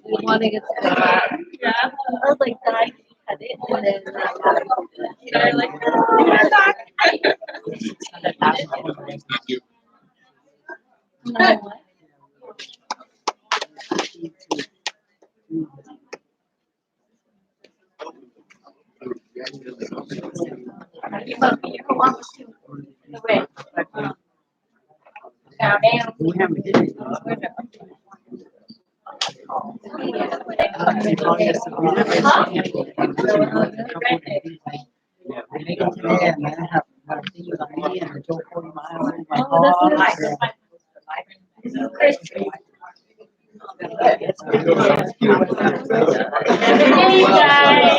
We want to get to that. Yeah, I was like dying to cut it, and then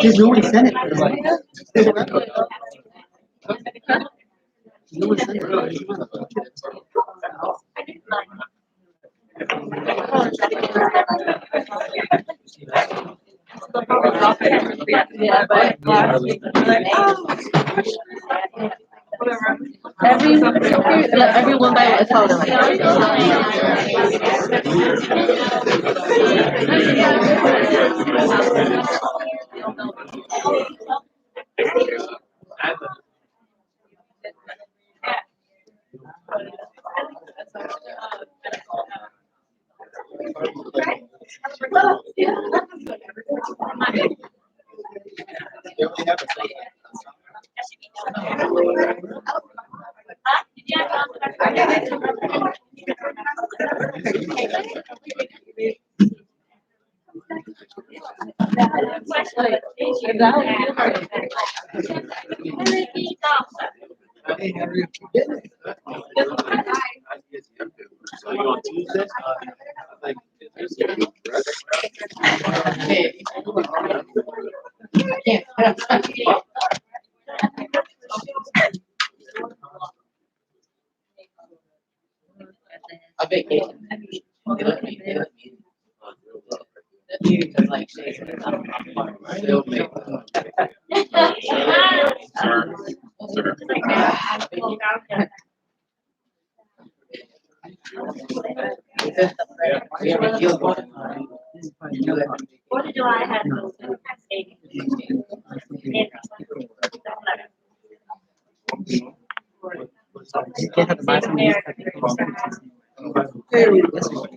There's nobody sent it. yeah, but everyone by a photo. So you on Tuesday? A vacation. Meetings are like they'll make. What do I have?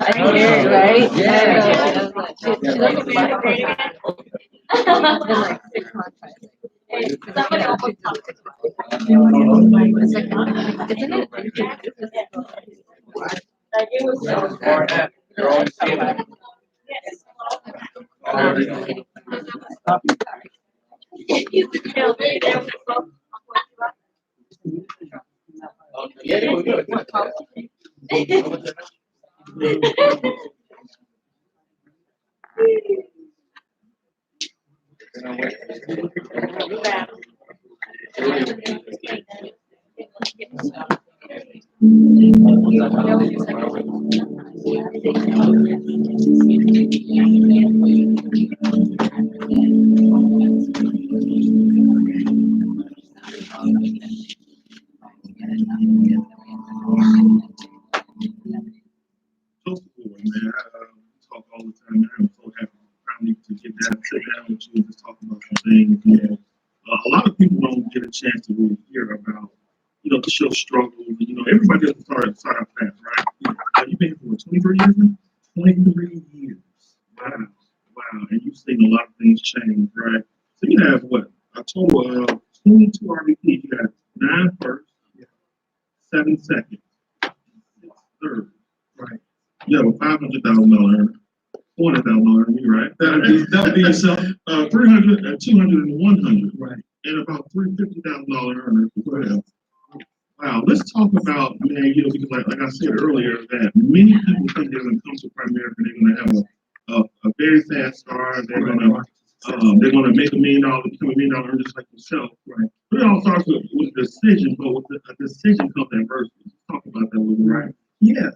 I hear it, right? Yeah. She doesn't like it. Been like 6 months. Somebody almost talked to me. It's like, isn't it? Like it was so. You're always seeing that. Yeah, we're good. So cool, man. I talk all the time, man. I'm so happy finally to get that sit down with you and just talk about some things. You know, a lot of people don't get a chance to really hear about, the show struggles. Everybody doesn't start out fast, right? You've been here for 23 years now? 23 years. Wow. Wow. And you've seen a lot of things change, right? So you have what? A total of 22 RVPs. You got 9 first, 7 seconds, 6 third. Right. You have a $500,000 earner, $400,000 earner, right? That'll be yourself. 300, 200, and 100. Right. And about $350,000 earners as well. Wow, let's talk about, man, because like I said earlier, that many people think they're going to come to Primerica and they're going to have a very fast start. They're going to make $1 million, become $1 million earner just like yourself. Right. But it all starts with a decision, but with a decision comes adversity. Let's talk about that a little bit. Right. Yeah,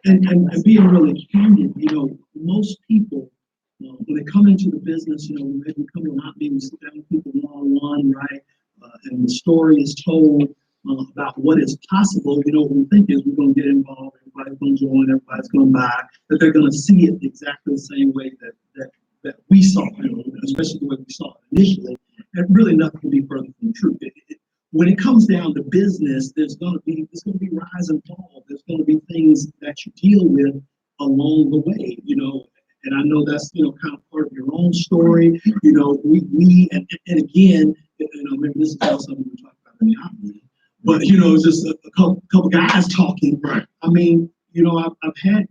and being really candid, most people, when they come into the business, maybe come to not maybe sit down with people one-on-one, right? and the story is told about what is possible, what we think is we're going to get involved, everybody's going to join, everybody's going to buy, that they're going to see it exactly the same way that we saw it, especially the way we saw it initially. And really nothing can be further from the truth. When it comes down to business, there's going to be rise and fall. There's going to be things that you deal with along the way, and I know that's, kind of part of your own story. We and again, maybe this is also something we talked about in the opera, but it's just a couple guys talking. Right. I mean, I've had,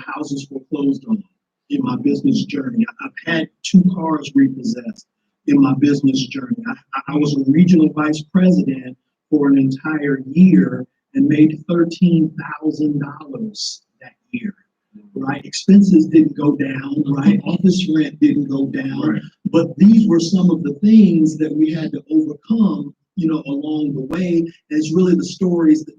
houses foreclosed on in my business journey. I've had 2 cars repossessed in my business journey. I was a regional vice president for an entire year and made $13,000 that year. Right, expenses didn't go down. Right, office rent didn't go down. Right. But these were some of the things that we had to overcome, along the way. And it's really the stories that,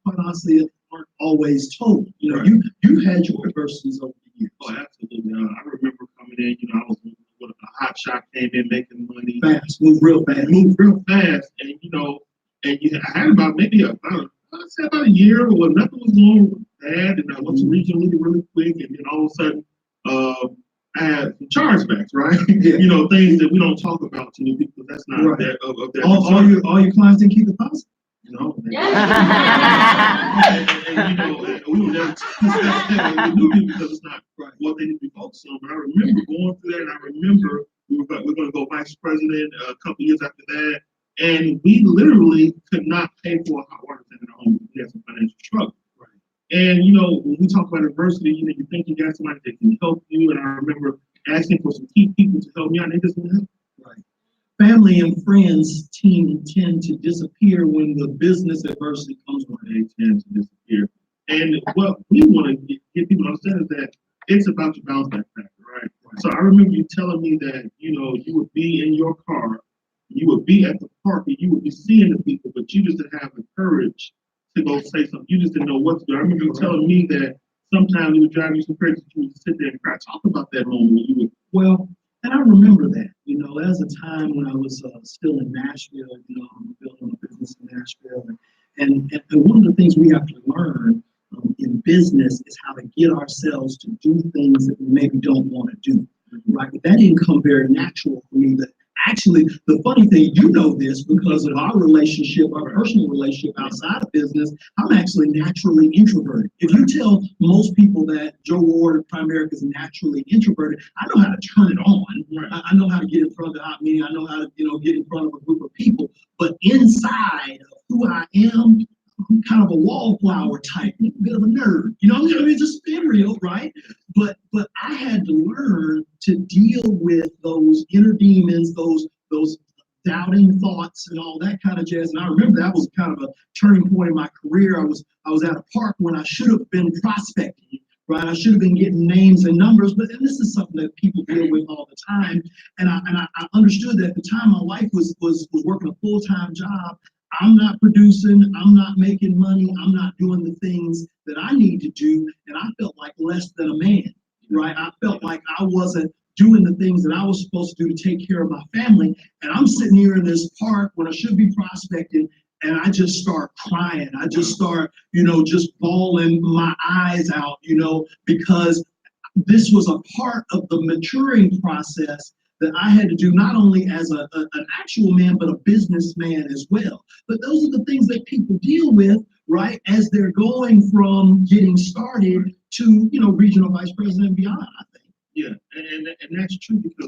quite honestly, aren't always told. Right. You had your adversities over the years. Oh, absolutely. I remember coming in. I was with a hot shot, came in making money. Fast, move real fast. And I had about about a year where nothing was going bad, and I went to regional leader really quick, and then all of a sudden, I had some chargebacks, right? Yeah. Things that we don't talk about to new people. That's not Right. of their All your clients didn't keep the deposit. No. And, Yeah. we were never the new people because it's not what they need to be focused on. But I remember going through that, and I remember we're going to go vice president a couple years after that. And we literally could not pay for a hot water tank in our home. We had some financial struggle. Right. And, when we talk about adversity, you think you got somebody that can help you. And I remember asking for some key people to help me out, and they just didn't help. Right. Family and friends tend to disappear when the business adversity comes around. They tend to disappear. And what we want to get people to understand is that it's about your bounce back factor, right? So I remember you telling me that, you would be in your car, you would be at the park, and you would be seeing the people, but you just didn't have the courage to go say something. You just didn't know what to do. I remember you telling me that sometimes it would drive you so crazy that you would sit there and cry. Talk about that moment. And I remember that, there was a time when I was still in Nashville, building a business in Nashville. And one of the things we have to learn in business is how to get ourselves to do things that we maybe don't want to do, right? But that didn't come very natural for me. But actually, the funny thing, this because of our relationship, our personal relationship outside of business, I'm actually naturally introverted. If you tell most people that Joe Ward of Primerica is naturally introverted, I know how to turn it on. Right. I know how to get in front of the meeting. I know how to, get in front of a group of people. But inside of who I am, I'm kind of a wallflower type, a bit of a nerd. Just being real, right? But I had to learn to deal with those inner demons, those doubting thoughts and all that kind of jazz. And I remember that was kind of a turning point in my career. I was at a park when I should have been prospecting, right? I should have been getting names and numbers, and this is something that people deal with all the time. And I understood that at the time my wife was working a full-time job. I'm not producing, I'm not making money, I'm not doing the things that I need to do, and I felt like less than a man, right? I felt like I wasn't doing the things that I was supposed to do to take care of my family, and I'm sitting here in this park when I should be prospecting, and I just start crying. I just start, just bawling my eyes out, because this was a part of the maturing process that I had to do not only as an actual man, but a businessman as well. But those are the things that people deal with, right, as they're going from getting started to, regional vice president and beyond, I think. Yeah, and that's true because,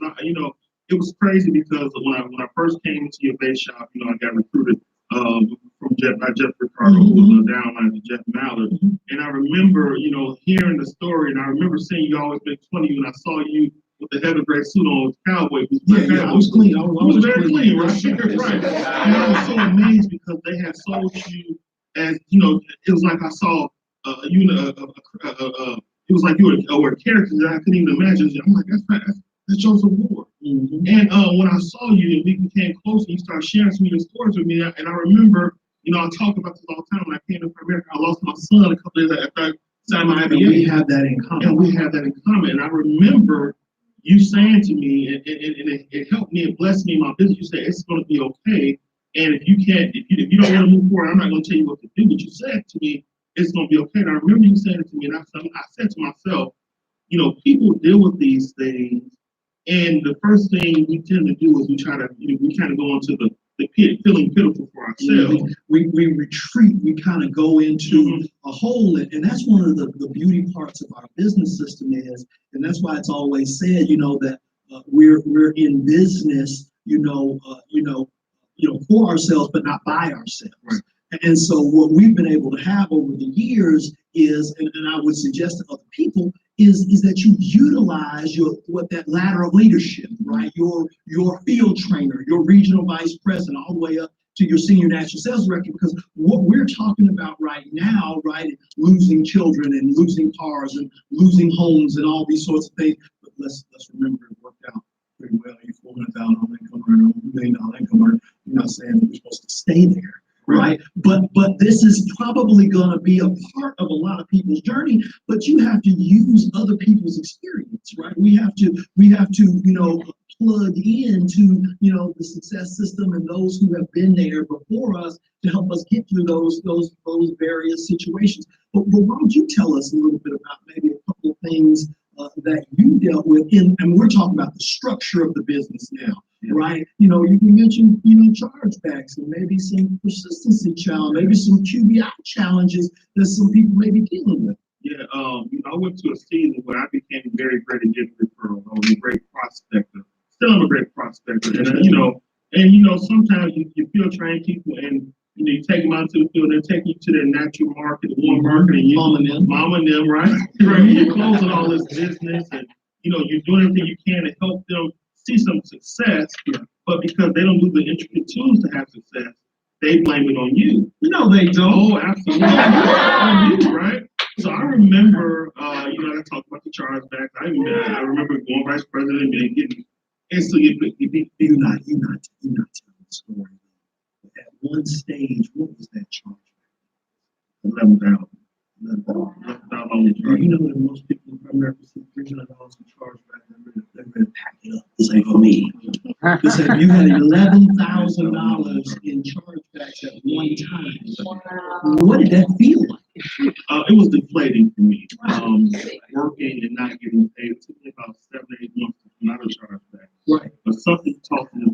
it was crazy because when I first came into your base shop, I got recruited by Jeff Ricardo, who was a downline to Jeff Mallard. And I remember, hearing the story, and I remember seeing you always make fun of you, and I saw you with the heavy gray suit on with cowboy. Yeah, I was clean. I was very clean, right? Right. And I was so amazed because they had sold you as, it was like I saw it was like you were a character that I couldn't even imagine. I'm like, that's Joseph Ward. Mm-hmm. And when I saw you and we became close and you started sharing some of your stories with me, and I remember, I talk about this all the time when I came to America. I lost my son a couple days after I signed my IBA. We have that in common. And we have that in common. And I remember you saying to me, and it helped me and blessed me in my business, you said, it's going to be okay And if you don't want to move forward, I'm not going to tell you what to do. But you said to me, it's going to be okay. And I remember you saying it to me, and I said to myself, you know, people deal with these things, and the first thing we tend to do is we kind of go into the pit, feeling pitiful for ourselves. We retreat, we kind of go into a hole, and that's one of the beauty parts of our business system is, and that's why it's always said, you know, that we're in business, for ourselves, but not by ourselves. Right. And so what we've been able to have over the years is, and I would suggest to other people, is that you utilize that ladder of leadership, right? Your field trainer, your regional vice president, all the way up to your senior national sales director, because what we're talking about right now, right, losing children and losing cars and losing homes and all these sorts of things. But let's remember it worked out pretty well. You're $400,000 income earner, $1 million income earner. I'm not saying that we're supposed to stay there. Right, but this is probably going to be a part of a lot of people's journey. But you have to use other people's experience, right? We have to plug into the success system and those who have been there before us to help us get through those various situations. But why don't you tell us a little bit about maybe a couple of things that you dealt with and we're talking about the structure of the business now. Right, you mentioned chargebacks and maybe some persistency challenge, maybe some QBI challenges that some people may be dealing with. Yeah, I went to a season where I became very great at getting referrals. I was a great prospector. Still I'm a great prospector, and sometimes you field train people and you take them out to the field, they take you to their natural market, the warm market, and mom and them, right? You're closing all this business, and you're doing everything you can to help them see some success, but because they don't do the intricate tools to have success, they blame it on you. No, they don't. Oh, absolutely. On you, right? So I remember, I talked about the chargebacks. I remember going vice president and getting instantly. You're not telling the story. At one stage, what was that chargeback? $11,000. You know that most people in America see $300 in chargeback. They're ready to pack it up. This ain't for me. They said you had $11,000 in chargebacks at one time. What did that feel like? It was deflating for me. Working and not getting paid. It took me about 7-8 months to come out of chargeback. Right. But something taught us in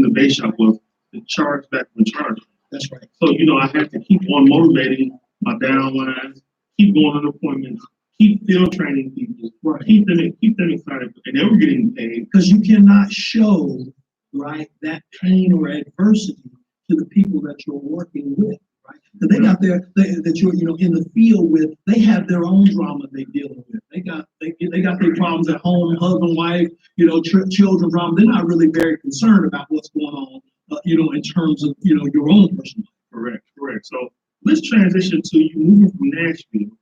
the base shop was the chargeback from chargeback. That's right. So I had to keep on motivating my downlines, keep going to appointments, keep field training people, keep them excited, and they were getting paid. Because you cannot show, right, that pain or adversity to the people that you're working with, right? Because they got that you're in the field with, they have their own drama they're dealing with. They got their problems at home, husband, wife, children drama. They're not really very concerned about what's going on, in terms of your own personal life. Correct. So let's transition to you moving from Nashville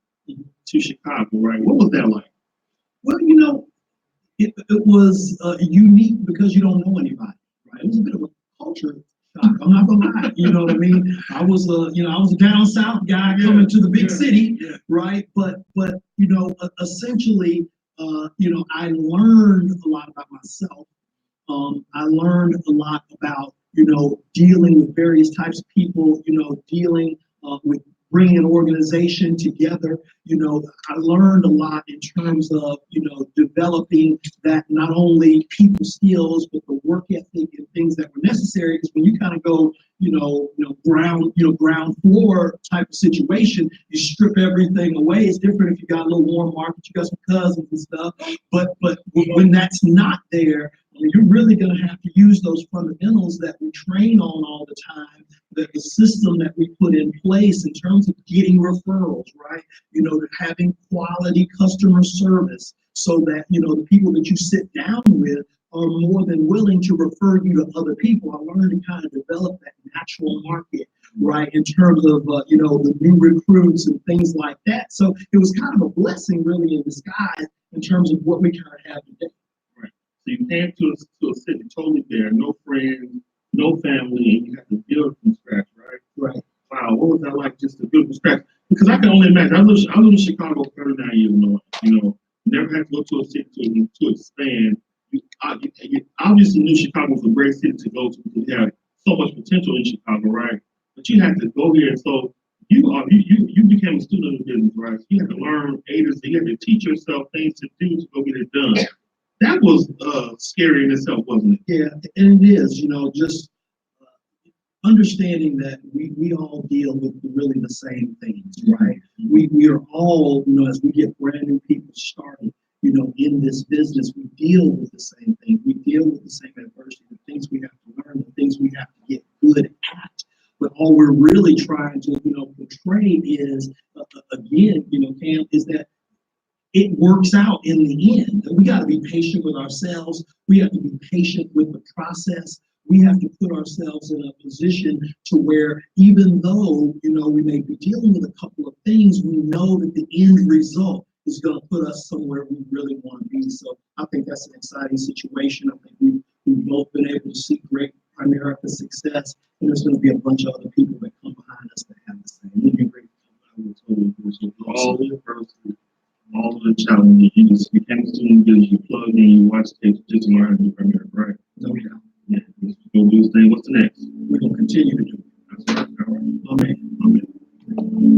to Chicago, right? What was that like? Well, it was unique because you don't know anybody, right? It was a bit of a culture shock. I'm not gonna lie, you know what I mean? I was a down south guy coming to the big city, right? But essentially, I learned a lot about myself. I learned a lot about dealing with various types of people, dealing with bringing an organization together. I learned a lot in terms of, developing that not only people skills, but the work ethic and things that were necessary. Because when you kind of go, ground floor type of situation, you strip everything away. It's different if you got a little warm market, you got some cousins and stuff. But when that's not there, you're really going to have to use those fundamentals that we train on all the time, the system that we put in place in terms of getting referrals, right? Having quality customer service so that, the people that you sit down with are more than willing to refer you to other people. I learned to kind of develop that natural market, right, in terms of, the new recruits and things like that. So it was kind of a blessing really in disguise in terms of what we kind of have today. So you came to a city totally bare, no friends, no family, and you had to build from scratch, right? Right. Wow, what was that like just to build from scratch? Because I can only imagine. I lived in Chicago 39 years ago. Never had to go to a city to expand. You obviously knew Chicago was a great city to go to because you had so much potential in Chicago, right? But you had to go here. So you became a student of business, right? So you had to learn A to Z. You had to teach yourself things to do to go get it done. That was scary in itself, wasn't it? Yeah, and it is, just understanding that we all deal with really the same things, right? We are all, as we get brand new people started, in this business, we deal with the same thing. We deal with the same adversity, the things we have to learn, the things we have to get good at. But all we're really trying to, portray is, again, Cam, is that it works out in the end. We got to be patient with ourselves. We have to be patient with the process. We have to put ourselves in a position to where even though, we may be dealing with a couple of things, we know that the end result is going to put us somewhere we really want to be. So I think that's an exciting situation. I think we've both been able to see great Primerica success, and there's going to be a bunch of other people that come behind us that have the same. It'll be great. All the adversity, all of the challenges, you just became a student because you plugged in, you watched tapes, just learn how to do Primerica, right? No doubt. Yeah, we're gonna do this thing. What's the next? We're going to continue to do it. That's right. All right. Amen. Amen.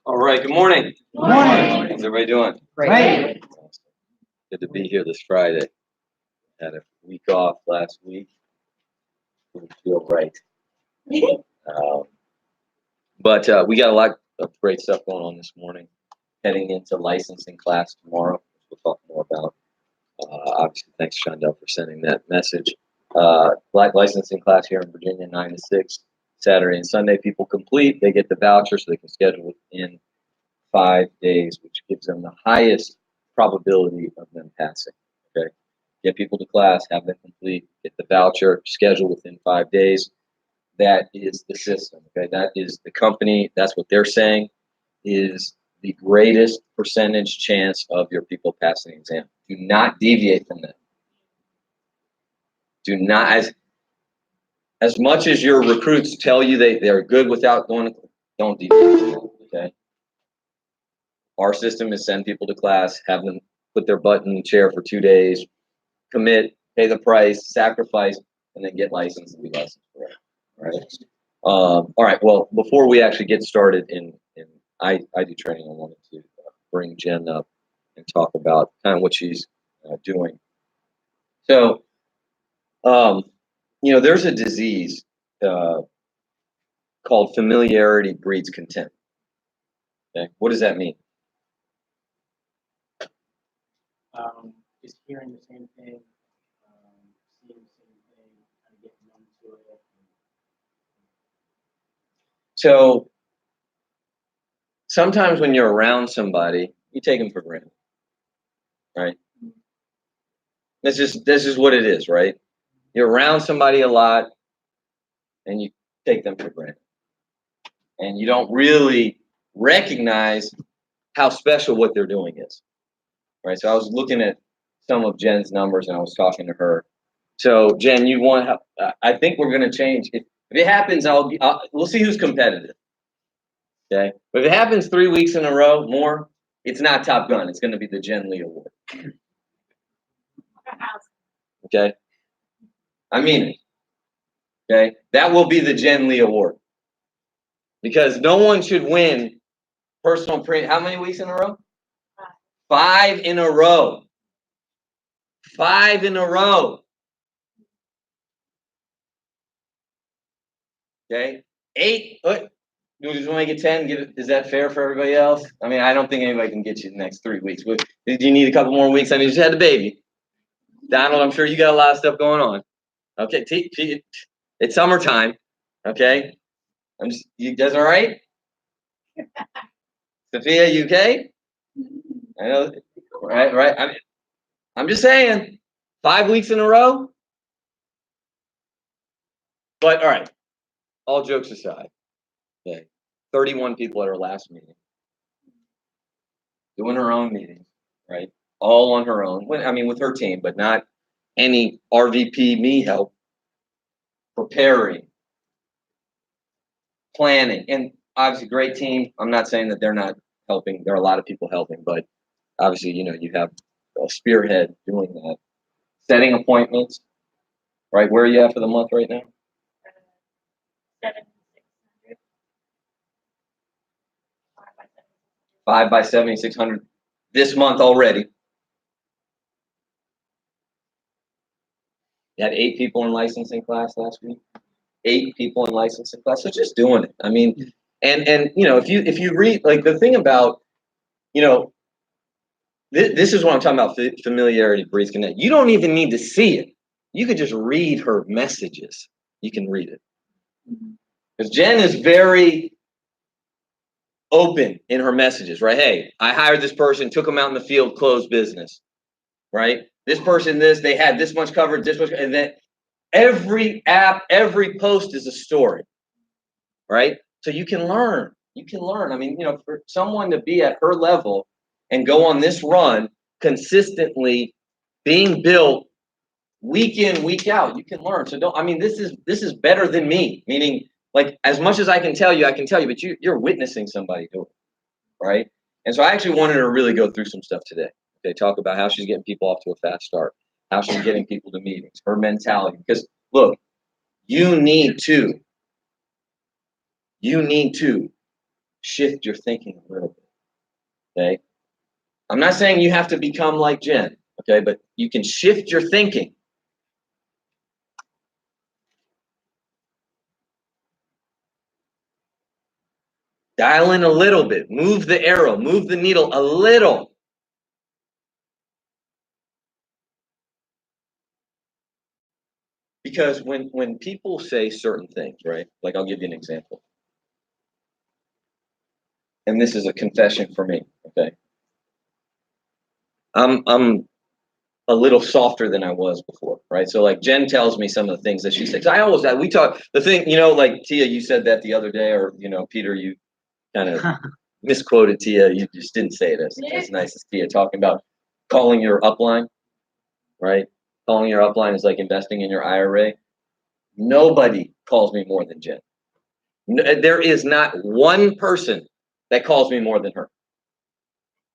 All right, good morning. Good morning. How's everybody doing? Great. Good to be here this Friday. Had a week off last week. Didn't feel right. But we got a lot of great stuff going on this morning. Heading into licensing class tomorrow, which we'll talk more about. Obviously, thanks, Shondell, for sending that message. Black licensing class here in Virginia, 9 to 6, Saturday and Sunday. People complete, they get the voucher so they can schedule within 5 days, which gives them the highest probability of them passing. Okay, get people to class, have them complete, get the voucher, schedule within 5 days. That is the system. Okay, that is the company. That's what they're saying is the greatest percentage chance of your people passing the exam. Do not deviate from that. Do not, as much as your recruits tell you they're good without going, don't deviate from that, okay? Our system is send people to class, have them put their butt in the chair for 2 days, commit, pay the price, sacrifice, and then get licensed and be licensed forever, right? All right, well, before we actually get started I do training, I wanted to bring Jen up and talk about kind of what she's doing. So, there's a disease called familiarity breeds contempt. Okay, what does that mean? Just hearing the same thing, seeing the same thing, kind of getting numb to it. So sometimes when you're around somebody, you take them for granted, right? This is what it is, right? You're around somebody a lot, and you take them for granted, and you don't really recognize how special what they're doing is, right? So I was looking at some of Jen's numbers, and I was talking to her. So Jen, I think we're going to change. If it happens, we'll see who's competitive. Okay, but if it happens 3 weeks in a row more, it's not Top Gun. It's going to be the Jen Lee Award. Okay, I mean it. Okay, that will be the Jen Lee Award. Because no one should win personal premium. How many weeks in a row? 5 in a row. 5 in a row. Okay. 8. You just want to get 10? Is that fair for everybody else? I mean, I don't think anybody can get you the next 3 weeks. Do you need a couple more weeks? I mean, you just had the baby. Donald, I'm sure you got a lot of stuff going on. Okay. It's summertime. Okay. You guys all right? Sophia, you okay? I know. Right. I'm just saying. 5 weeks in a row. But all right. All jokes aside. Okay. 31 people at our last meeting. Doing her own meetings, right? All on her own. I mean, with her team, but not any RVP me help. Preparing, planning, and obviously great team. I'm not saying that they're not helping. There are a lot of people helping, but obviously, you have a spearhead doing that. Setting appointments, right? Where are you at for the month right now? 7,600. 5 by 7,600 this month already. You had 8 people in licensing class last week. 8 people in licensing class. So just doing it. I mean, and if you read, like, the thing about, this is what I'm talking about. Familiarity breeds connect. You don't even need to see it. You could just read her messages. You can read it. Because Jen is very open in her messages, right? Hey, I hired this person, took them out in the field, closed business, right? This person, they had this much coverage, this much, and then every post is a story, right? So you can learn. You can learn. I mean, for someone to be at her level and go on this run consistently, being built week in, week out, you can learn. So this is better than me. Meaning, like, as much as I can tell you, but you're witnessing somebody do it, right? And so I actually wanted her to really go through some stuff today. Okay, talk about how she's getting people off to a fast start, how she's getting people to meetings, her mentality. Because look, you need to shift your thinking a little bit. Okay, I'm not saying you have to become like Jen. Okay, but you can shift your thinking. Dial in a little bit, move the arrow, move the needle a little. Because when people say certain things, right? Like, I'll give you an example. And this is a confession for me, okay? I'm a little softer than I was before, right? So, like, Jen tells me some of the things that she says. We talk, the thing, like, Tia, you said that the other day, or, Peter, you kind of misquoted Tia. You just didn't say it as nice as Tia, talking about calling your upline, right? Calling your upline is like investing in your IRA. Nobody calls me more than Jen. There is not one person that calls me more than her.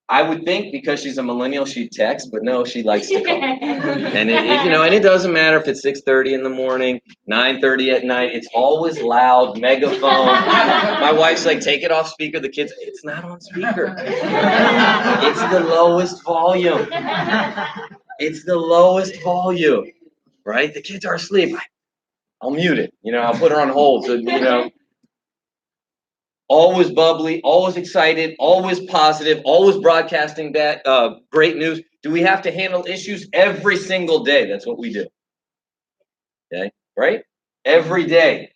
I would think because she's a millennial, she'd text, but no, she likes to call. And it doesn't matter if it's 6:30 in the morning, 9:30 at night. It's always loud, megaphone. My wife's like, take it off speaker. The kids, it's not on speaker. It's the lowest volume. It's the lowest volume, right? The kids are asleep. I'll mute it. I'll put her on hold. So, always bubbly, always excited, always positive, always broadcasting that great news. Do we have to handle issues every single day? That's what we do. Okay, right? Every day.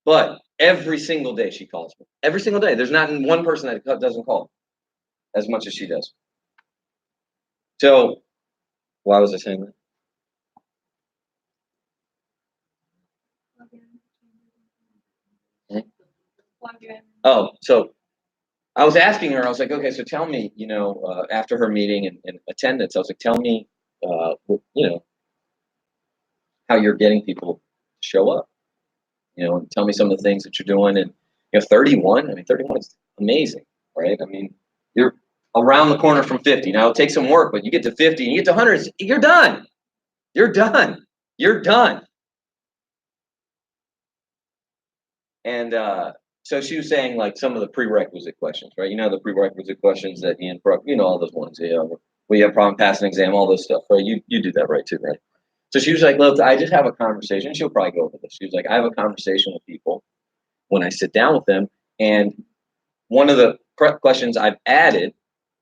But every single day she calls me. Every single day. There's not one person that doesn't call as much as she does. So, why was I saying that? Oh, so I was asking her, I was like, okay, so tell me, after her meeting and attendance, I was like, tell me, how you're getting people to show up, and tell me some of the things that you're doing. And, 31 is amazing, right? I mean, you're around the corner from 50. Now, it'll take some work, but you get to 50 and you get to 100, you're done. You're done. You're done. And so she was saying like some of the prerequisite questions, right? You know, the prerequisite questions that Ian Brook, you know, all those ones, you know, we have problem passing an exam, all those stuff, right? You do that right too, right? So she was like, look, I just have a conversation. She'll probably go over this. She was like, I have a conversation with people when I sit down with them. And one of the questions I've added,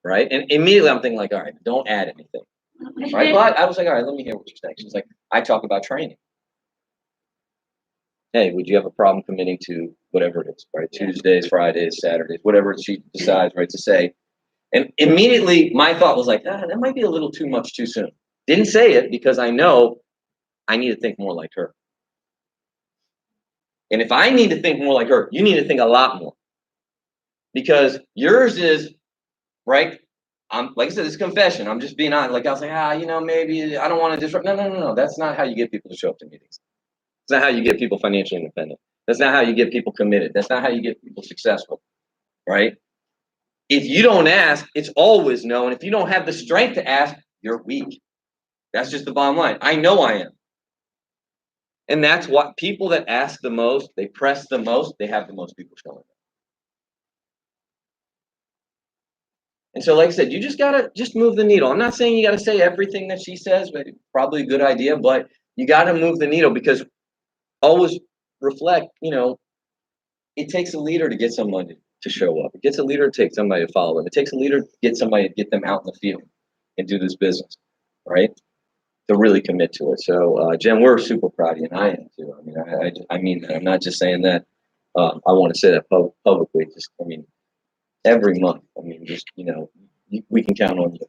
right? And immediately I'm thinking like, all right, don't add anything, right? But I was like, all right, let me hear what you're saying. She's like, I talk about training. Hey, would you have a problem committing to whatever it is, right? Tuesdays, Fridays, Saturdays, whatever she decides, right, to say. And immediately my thought was like, that might be a little too much too soon. Didn't say it because I know I need to think more like her. And if I need to think more like her, you need to think a lot more. Because yours is, right? I'm like I said, it's confession. I'm just being honest. Like I was like, you know, maybe I don't want to disrupt. No. That's not how you get people to show up to meetings. It's not how you get people financially independent. That's not how you get people committed. That's not how you get people successful, right? If you don't ask, it's always no. And if you don't have the strength to ask, you're weak. That's just the bottom line. I know I am. And that's what people that ask the most, they press the most, they have the most people showing up. And so, like I said, you just gotta move the needle. I'm not saying you gotta say everything that she says, but probably a good idea, but you gotta move the needle because always reflect, you know, it takes a leader to get somebody to show up. It gets a leader to take somebody to follow them. It takes a leader to get somebody to get them out in the field and do this business, right? To really commit to it. So, Jen, we're super proud of you, and I am too. I mean, I mean that. I'm not just saying that. I want to say that publicly. Just, I mean, every month. I mean, just, you know, we can count on you,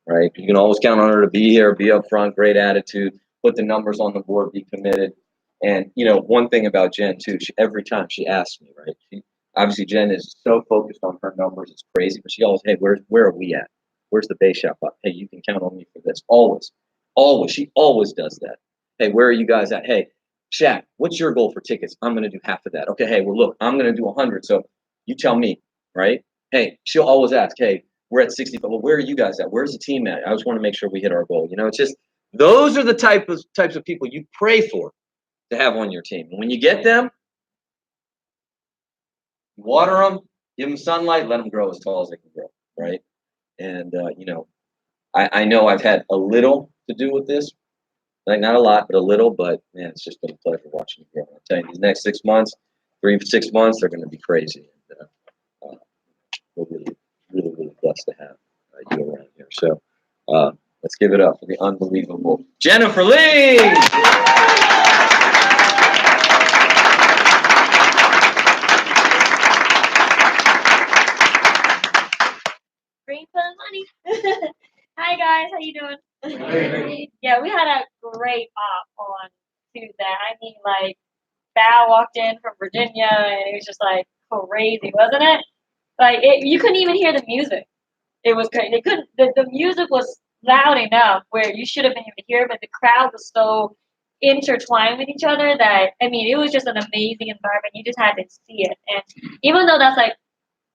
right? You can always count on her to be here, be up front, great attitude, put the numbers on the board, be committed. And, you know, one thing about Jen too, every time she asks me, right? Obviously, Jen is so focused on her numbers, it's crazy. But she always, hey, where are we at? Where's the base shop up? Hey, you can count on me for this. Always. She always does that. Hey, where are you guys at? Hey, Shaq, what's your goal for tickets? I'm going to do half of that. Okay, hey, well, look, I'm going to do 100. So you tell me, right? Hey, she'll always ask, hey, we're at 60, but well, where are you guys at? Where's the team at? I just want to make sure we hit our goal. You know, it's just, those are the types of people you pray for to have on your team. And when you get them, water them, give them sunlight, let them grow as tall as they can grow, right? And, you know, I know I've had a little to do with this, like not a lot, but a little, but man, it's just been a pleasure watching you grow. I'll tell you, these next 6 months, 6 months, they're going to be crazy. And, we're really blessed to have you around here. So let's give it up for the unbelievable Jennifer Lee. Great for the money. Hi guys, how you doing? Great. Yeah, we had a great op on Tuesday. I mean, like, Val walked in from Virginia, and it was just like crazy, wasn't it? Like, you couldn't even hear the music. It was crazy. They couldn't. The music was loud enough where you should have been able to hear, but the crowd was so intertwined with each other that, I mean, it was just an amazing environment. You just had to see it, and even though that's like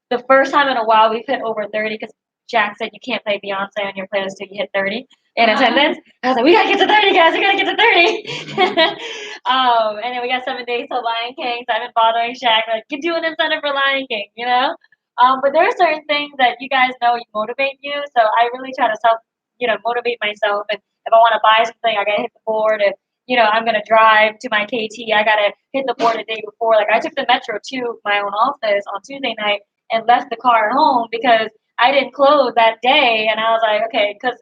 the first time in a while we've hit over 30, because Jack said you can't play Beyonce on your playlist till you hit 30 in attendance. I was like, we gotta get to 30, guys. We gotta get to 30. And then we got 7 days till Lion King. So I've been bothering Shaq like, you do an incentive for Lion King, you know. But there are certain things that you guys know you motivate you. So I really try to motivate myself. And if I want to buy something, I gotta hit the board. If I'm gonna drive to my KT, I gotta hit the board the day before. Like, I took the metro to my own office on Tuesday night and left the car at home because I didn't close that day, and I was like, okay, because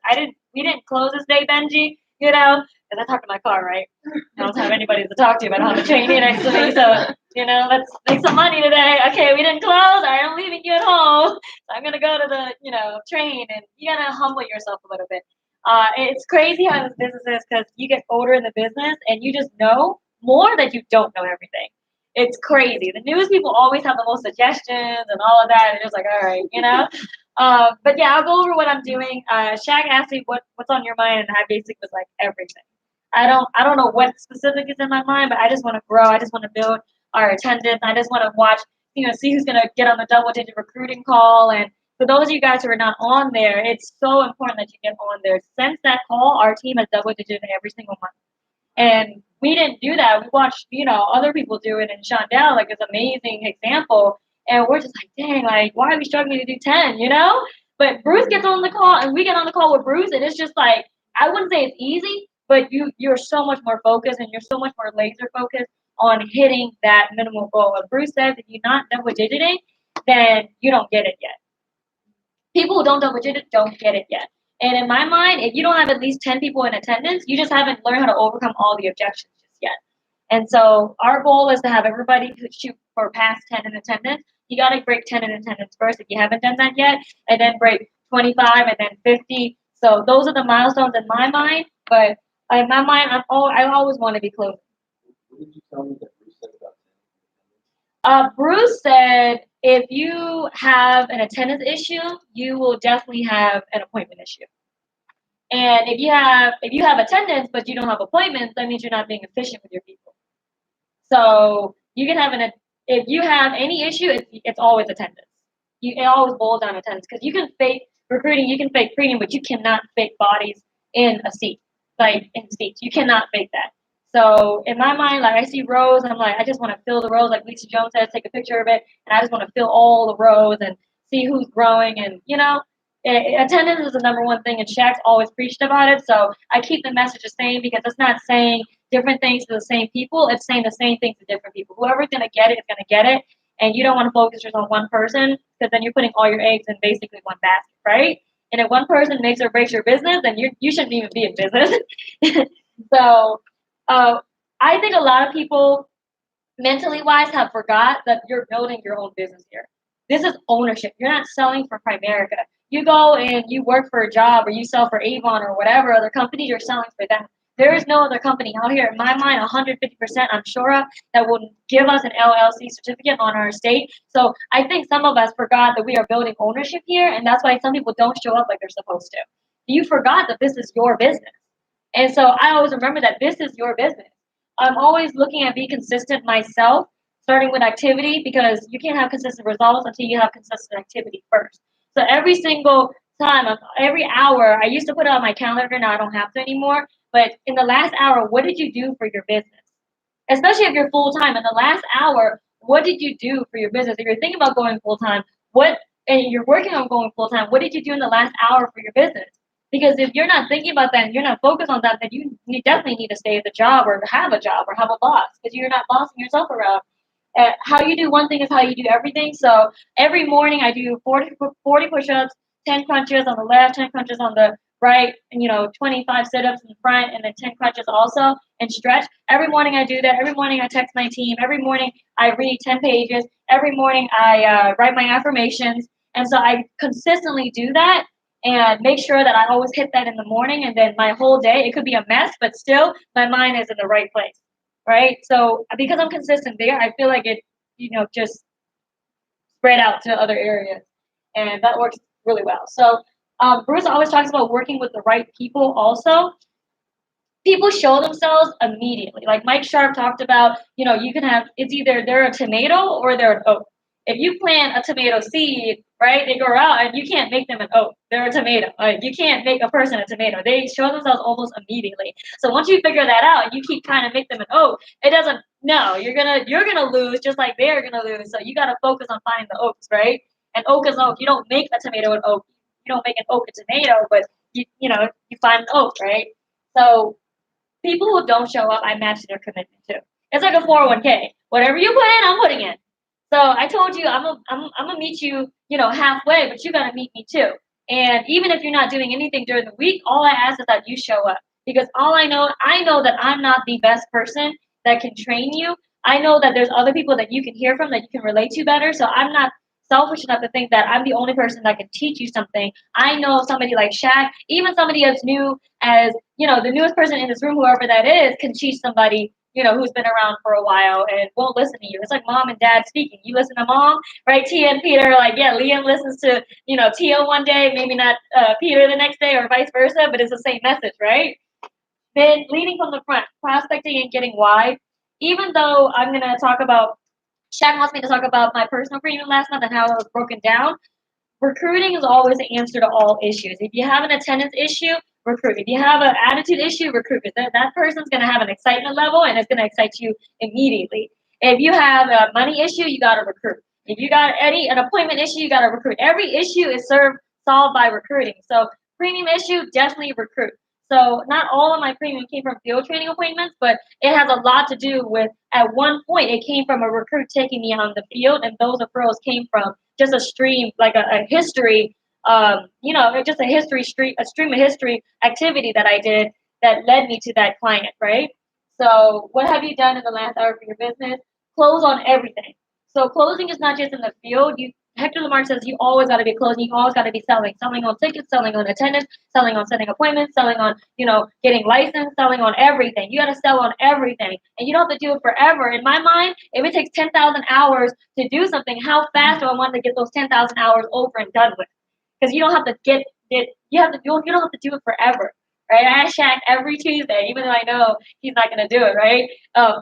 we didn't close this day, Benji, because I talked to my car, right? I don't have anybody to talk to, but I don't have a trainee next to me, so, let's make some money today. Okay, we didn't close, all right, I'm leaving you at home, so I'm going to go to the, train, and you got to humble yourself a little bit. It's crazy how this business is because you get older in the business, and you just know more that you don't know everything. It's crazy. The news people always have the most suggestions and all of that. And it's like, all right, But yeah, I'll go over what I'm doing. Shaq asked me what's on your mind, and I basically was like, everything. I don't know what specific is in my mind, but I just want to grow. I just want to build our attendance. I just want to watch, see who's gonna get on the double-digit recruiting call. And for those of you guys who are not on there, it's so important that you get on there. Since that call, our team has double-digit every single month. And we didn't do that. We watched, other people do it, and Shondell, like, is an amazing example. And we're just like, dang, like, why are we struggling to do 10, But Bruce gets on the call, and we get on the call with Bruce, and it's just like, I wouldn't say it's easy, but you're so much more focused, and you're so much more laser focused on hitting that minimal goal. If Bruce says if you're not double digiting, then you don't get it yet. People who don't double digit don't get it yet. And in my mind, if you don't have at least 10 people in attendance, you just haven't learned how to overcome all the objections just yet. And so our goal is to have everybody shoot for past 10 in attendance. You got to break 10 in attendance first if you haven't done that yet, and then break 25 and then 50. So those are the milestones in my mind. But in my mind, I always want to be close. What did you tell me that Bruce said about Bruce said if you have an attendance issue, you will definitely have an appointment issue. And if you have attendance but you don't have appointments, that means you're not being efficient with your people. So you can have if you have any issue, it's always attendance. It always boils down to attendance, because you can fake recruiting, you can fake premium, but you cannot fake bodies in a seat, like in seats. You cannot fake that. So in my mind, like, I see rows, and I'm like, I just want to fill the rows, like Lisa Jones says, take a picture of it, and I just want to fill all the rows and see who's growing. And attendance is the number one thing, and Shaq's always preached about it. So I keep the message the same, because it's not saying different things to the same people. It's saying the same thing to different people. Whoever's gonna get it is gonna get it, and you don't want to focus just on one person, because then you're putting all your eggs in basically one basket, right? And if one person makes or breaks your business, then you shouldn't even be in business. So I think a lot of people, mentally wise, have forgot that you're building your own business here. This is ownership. You're not selling for Primerica. You go and you work for a job, or you sell for Avon or whatever other company, you're selling for them. There is no other company out here, in my mind, 150%, I'm sure of, that will give us an LLC certificate on our estate. So I think some of us forgot that we are building ownership here, and that's why some people don't show up like they're supposed to. You forgot that this is your business. And so I always remember that this is your business. I'm always looking at be consistent myself, starting with activity, because you can't have consistent results until you have consistent activity first. So every single time, every hour, I used to put it on my calendar, now I don't have to anymore. But in the last hour, what did you do for your business? Especially if you're full-time, in the last hour, what did you do for your business? If you're thinking about going full-time, and you're working on going full-time, what did you do in the last hour for your business? Because if you're not thinking about that and you're not focused on that, then you definitely need to stay at the job, or have a job, or have a boss, because you're not bossing yourself around. How you do one thing is how you do everything. So every morning I do 40 push-ups, 10 crunches on the left, 10 crunches on the right, and 25 sit-ups in the front, and then 10 crunches also, and stretch. Every morning I do that. Every morning I text my team. Every morning I read 10 pages. Every morning I write my affirmations. And so I consistently do that, and make sure that I always hit that in the morning, and then my whole day, it could be a mess, but still my mind is in the right place, right? So because I'm consistent there, I feel like it, just spread out to other areas, and that works really well. So Bruce always talks about working with the right people also. People show themselves immediately. Like Mike Sharp talked about, you can have, it's either they're a tomato or they're an oak. If you plant a tomato seed, right, they grow out, and you can't make them an oak. They're a tomato. You can't make a person a tomato. They show themselves almost immediately. So once you figure that out, and you keep trying to make them an oak, it doesn't. No, you're gonna lose just like they're gonna lose. So you gotta focus on finding the oaks, right? An oak is an oak. You don't make a tomato an oak. You don't make an oak a tomato, but you find an oak, right? So people who don't show up, I match their commitment too. It's like a 401k. Whatever you put in, I'm putting in. So I told you I'm gonna meet you, halfway, but you gotta meet me too. And even if you're not doing anything during the week, all I ask is that you show up. Because I know that I'm not the best person that can train you. I know that there's other people that you can hear from, that you can relate to better. So I'm not selfish enough to think that I'm the only person that can teach you something. I know somebody like Shaq, even somebody as new as, the newest person in this room, whoever that is, can teach somebody, who's been around for a while and won't listen to you. It's like mom and dad speaking. You listen to mom, right? Tia and Peter are like, yeah, Liam listens to, Tia one day, maybe not Peter the next day, or vice versa, but it's the same message, right? Then leading from the front, prospecting and getting wide. Even though I'm going to talk about, Shaq wants me to talk about my personal premium last month and how it was broken down. Recruiting is always the answer to all issues. If you have an attendance issue, recruit. If you have an attitude issue, recruit. Because that person's going to have an excitement level and it's going to excite you immediately. If you have a money issue, you got to recruit. If you got an appointment issue, you got to recruit. Every issue is solved by recruiting. So premium issue, definitely recruit. So not all of my premium came from field training appointments, but it has a lot to do with, at one point, it came from a recruit taking me on the field, and those referrals came from just a stream, like a history, just a stream of history activity that I did that led me to that client, right? So what have you done in the last hour for your business? Close on everything. So closing is not just in the field. Hector Lamarck says you always got to be closing. You always got to be selling on tickets, selling on attendance, selling on setting appointments, selling on, getting licensed, selling on everything. You got to sell on everything. And you don't have to do it forever. In my mind, if it takes 10,000 hours to do something, how fast do I want to get those 10,000 hours over and done with? Because you don't have to you don't have to do it forever. Right? I ask Shaq every Tuesday, even though I know he's not going to do it, right?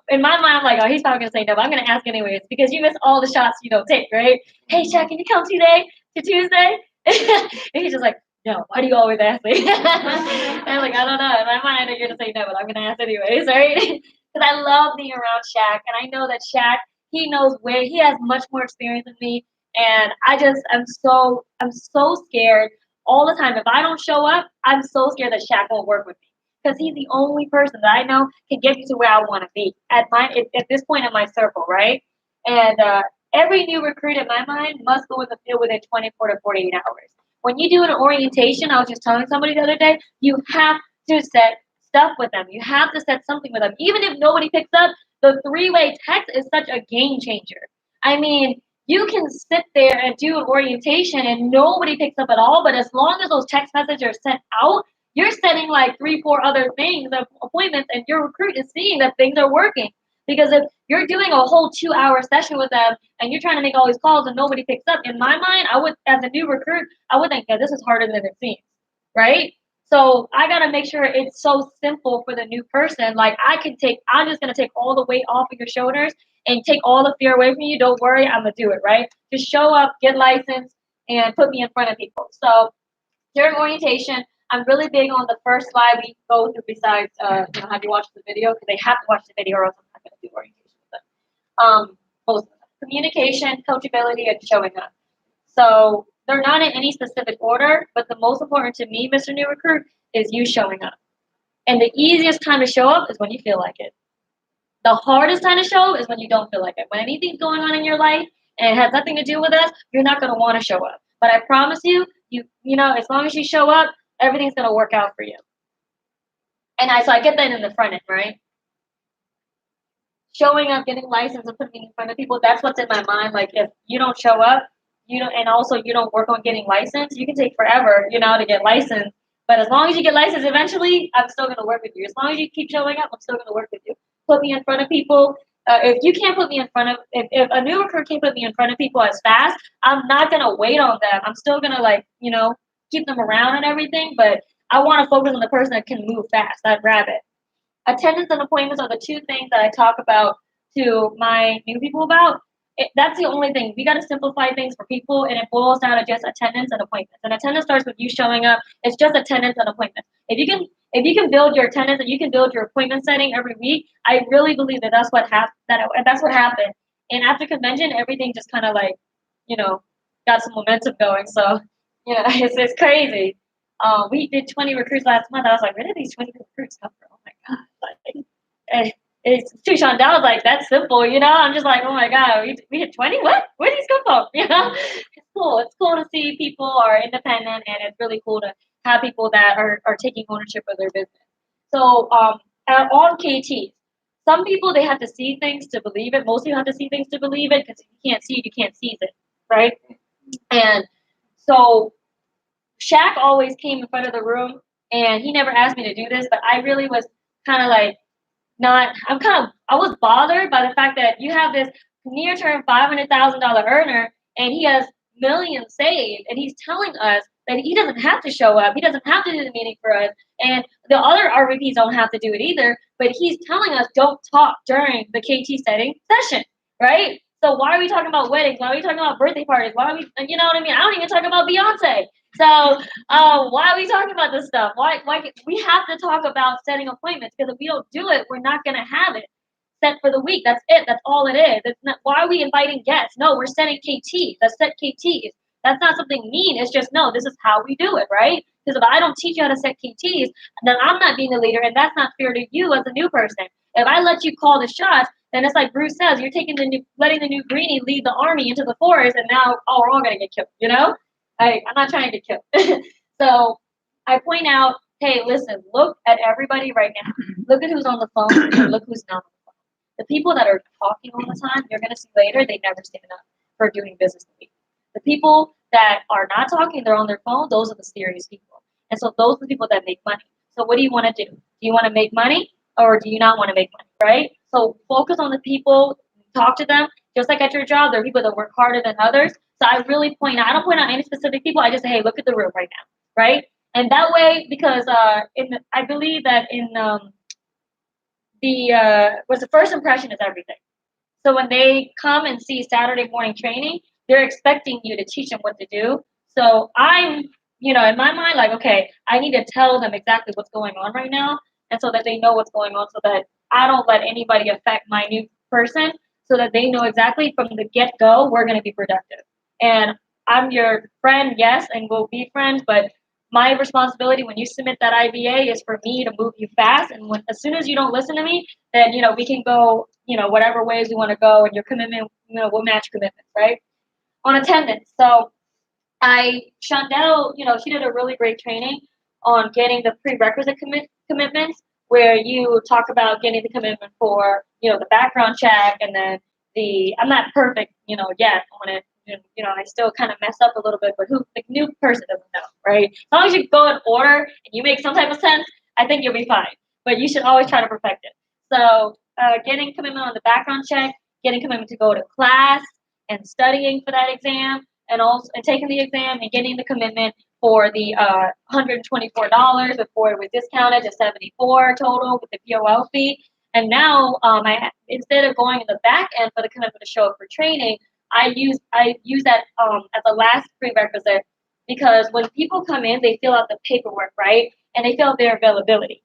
In my mind, I'm like, oh, he's probably going to say no, but I'm going to ask anyways because you miss all the shots you don't take, right? Hey, Shaq, can you come to Tuesday? And he's just like, no, why do you always ask me? And I'm like, I don't know. In my mind, I know you're going to say no, but I'm going to ask anyways, right? Because I love being around Shaq, and I know that Shaq, he knows he has much more experience than me, and I'm so scared all the time. If I don't show up, I'm so scared that Shaq won't work with me because he's the only person that I know can get me to where I want to be at this point in my circle, right? And every new recruit in my mind must go in the field within 24 to 48 hours. When you do an orientation, I was just telling somebody the other day, you have to set stuff with them. You have to set something with them. Even if nobody picks up, the three-way text is such a game changer. I mean, you can sit there and do an orientation and nobody picks up at all, but as long as those text messages are sent out, you're sending like 3-4 other things, appointments, and your recruit is seeing that things are working. Because if you're doing a whole 2-hour session with them and you're trying to make all these calls and nobody picks up, in my mind, as a new recruit, I would think that this is harder than it seems, right? So I got to make sure it's so simple for the new person. Like I'm just going to take all the weight off of your shoulders and take all the fear away from you. Don't worry, I'm going to do it, right? Just show up, get licensed, and put me in front of people. So during orientation, I'm really big on the first slide we go through besides, have you watched the video? Because they have to watch the video or else I'm not going to do orientation with them. Both of them. Communication, coachability, and showing up. So they're not in any specific order, but the most important to me, Mr. New Recruit, is you showing up. And the easiest time to show up is when you feel like it. The hardest time to show up is when you don't feel like it. When anything's going on in your life and it has nothing to do with us, you're not going to want to show up. But I promise you, as long as you show up, everything's going to work out for you. And so I get that in the front end, right? Showing up, getting licensed, and putting me in front of people, that's what's in my mind. Like, if you don't show up, and also you don't work on getting licensed, you can take forever, to get licensed. But as long as you get licensed eventually, I'm still going to work with you. As long as you keep showing up, I'm still going to work with you. Put me in front of people. If you can't put me in front of, if a new recruit can't put me in front of people as fast, I'm not going to wait on them. I'm still going to, keep them around and everything. But I want to focus on the person that can move fast, that rabbit. Attendance and appointments are the two things that I talk about to my new people about. That's the only thing. We got to simplify things for people, and it boils down to just attendance and appointments. And attendance starts with you showing up. It's just attendance and appointments. If you can build your attendance and you can build your appointment setting every week, I really believe that's what happened. And after convention, everything just kind of got some momentum going. So it's crazy. We did 20 recruits last month. I was like, where did these 20 recruits come from? Oh my god! It's too Shondell was like, that's simple, I'm just like, oh my god, we hit 20? What? Where did these come from? It's cool. It's cool to see people are independent, and it's really cool to have people that are taking ownership of their business. So on KTs, some people, they have to see things to believe it. Most people have to see things to believe it, because if you can't see it, you can't seize it, right? And so Shaq always came in front of the room, and he never asked me to do this, but I really was kind of like, I was bothered by the fact that you have this near-term $500,000 earner, and he has millions saved, and he's telling us that he doesn't have to show up, he doesn't have to do the meeting for us, and the other RVPs don't have to do it either, but he's telling us don't talk during the KT setting session, right? So why are we talking about weddings? Why are we talking about birthday parties? Why are we, you know what I mean? I don't even talk about Beyonce. So, why are we talking about this stuff? Why we have to talk about setting appointments, because if we don't do it, we're not gonna have it set for the week. That's it. That's all it is. It's not, why are we inviting guests? No, we're setting KTs. Let's set KTs. That's not something mean. It's just no. This is how we do it, right? Because if I don't teach you how to set KTs, then I'm not being a leader, and that's not fair to you as a new person. If I let you call the shots, then it's like Bruce says, you're taking letting the new greenie lead the army into the forest, and now we're all gonna get killed. You know? I'm not trying to get killed. So I point out, hey, listen, look at everybody right now. Look at who's on the phone and look who's not on the phone. The people that are talking all the time, you're going to see later, they never stand up for doing business with you. The people that are not talking, they're on their phone, those are the serious people. And so those are the people that make money. So what do you want to do? Do you want to make money or do you not want to make money, right? So focus on the people, talk to them. Just like at your job, there are people that work harder than others. So I really point out, I don't point out any specific people. I just say, hey, look at the room right now, right? And that way, because I believe that in the first impression is everything. So when they come and see Saturday morning training, they're expecting you to teach them what to do. So I'm, in my mind, like, okay, I need to tell them exactly what's going on right now, and so that they know what's going on, so that I don't let anybody affect my new person, so that they know exactly from the get-go we're going to be productive. And I'm your friend, yes, and we'll be friends, but my responsibility when you submit that IBA is for me to move you fast. And as soon as you don't listen to me, then, we can go, whatever ways we want to go, and your commitment, we'll match commitments, right? On attendance. So Shondell, she did a really great training on getting the prerequisite commitments, where you talk about getting the commitment for, the background check, and then I'm not perfect, yet on it. I still kind of mess up a little bit, but the new person doesn't know, right? As long as you go in order and you make some type of sense, I think you'll be fine. But you should always try to perfect it. So getting commitment on the background check, getting commitment to go to class and studying for that exam, and taking the exam and getting the commitment for the $124 before it was discounted to $74 total with the POL fee. And now instead of going in the back end for the commitment to show up for training, I use that as the last prerequisite, because when people come in, they fill out the paperwork, right? And they fill out their availability.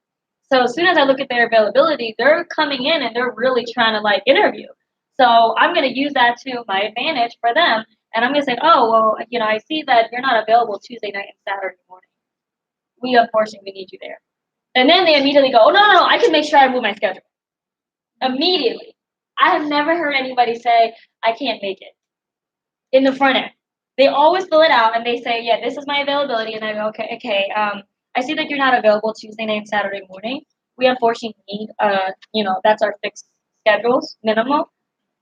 So as soon as I look at their availability, they're coming in and they're really trying to interview. So I'm going to use that to my advantage for them. And I'm going to say, oh, well, I see that you're not available Tuesday night and Saturday morning. We unfortunately need you there. And then they immediately go, oh, no, I can make sure I move my schedule. Immediately. I have never heard anybody say, I can't make it in the front end. They always fill it out and they say, yeah, this is my availability. And I go, okay. I see that you're not available Tuesday night and Saturday morning. We unfortunately need, that's our fixed schedules minimum.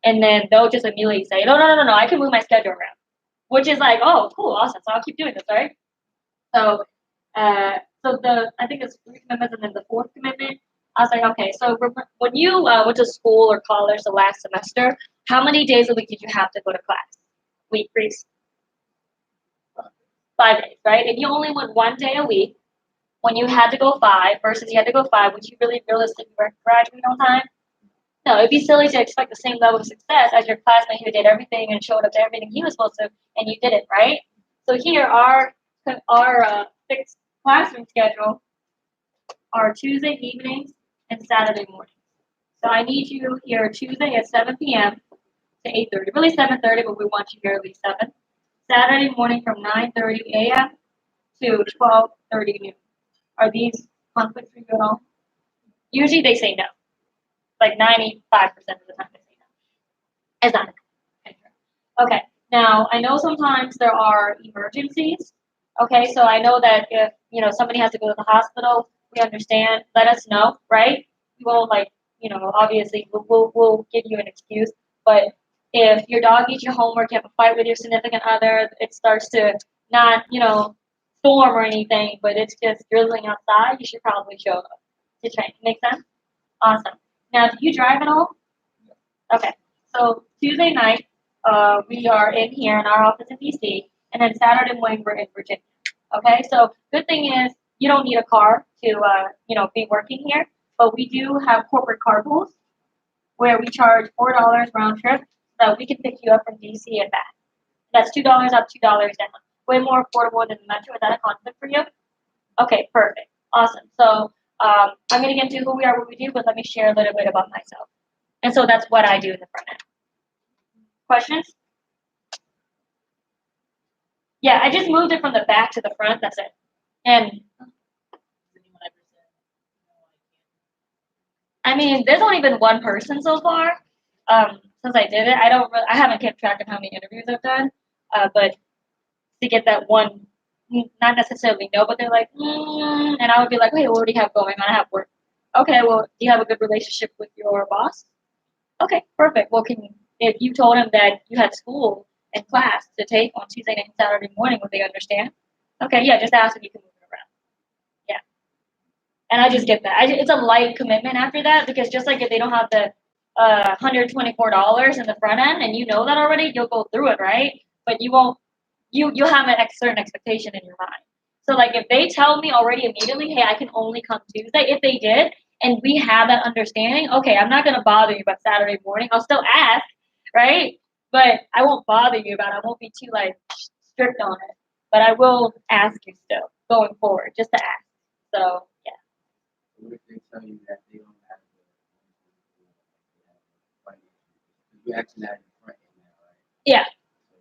And then they'll just immediately say, no, I can move my schedule around. Which is like, oh, cool, awesome. So I'll keep doing this, right? So, I think it's 3 commitments, and then the 4th commitment, I was like, okay, so when you went to school or college the last semester, how many days a week did you have to go to class? Week, Reese? 5 days, right? If you only went 1 day a week, when you had to go 5 versus you had to go 5, would you really realistically graduate on time? No, it'd be silly to expect the same level of success as your classmate who did everything and showed up to everything he was supposed to, and you did it, right? So here, our fixed classroom schedule are Tuesday evenings and Saturday mornings. So I need you here Tuesday at 7 p.m. to 8:30. Really 7:30, but we want you here at least 7. Saturday morning from 9:30 a.m. to 12:30 noon. Are these conflicts for you at all? Usually they say no. Like 95% of the time they say no. It's not. Okay. Now I know sometimes there are emergencies. Okay, so I know that if somebody has to go to the hospital, we understand. Let us know, right? We will obviously we'll give you an excuse. But if your dog eats your homework, you have a fight with your significant other, it starts to not storm or anything, but it's just drizzling outside, you should probably show up to train. Make sense? Awesome. Now, do you drive at all? Okay. So Tuesday night, we are in here in our office in DC, and then Saturday morning we're in Virginia. Okay. So good thing is you don't need a car to be working here, but we do have corporate carpools where we charge $4 round trip so that we can pick you up from DC and back. That's $2 up, $2 down. way more affordable than the metro. Is that a conflict for you? Okay, perfect. Awesome. So I'm going to get into who we are, what we do, but let me share a little bit about myself. And so that's what I do in the front end. Questions? Yeah, I just moved it from the back to the front. That's it. And I mean, there's only been one person so far since I did it. I haven't kept track of how many interviews I've done, but to get that one, not necessarily no, but they're like, and I would be like, hey, what do you have going on? I have work. Okay, well, do you have a good relationship with your boss? Okay, perfect. Well, if you told him that you had school and class to take on Tuesday night and Saturday morning, would they understand? Okay, yeah, just ask if you can move it around. Yeah. And I just get that. It's a light commitment after that because just like if they don't have the $124 in the front end and you know that already, you'll go through it, right? But you won't. You'll have a certain expectation in your mind. So like if they tell me already immediately, hey, I can only come Tuesday. If they did, and we have that understanding, okay, I'm not gonna bother you about Saturday morning. I'll still ask, right? But I won't bother you about it. I won't be too like strict on it. But I will ask you still going forward, just to ask. So yeah. What if they tell you that they don't have the financial? You actually have the front end now, right? Yeah. So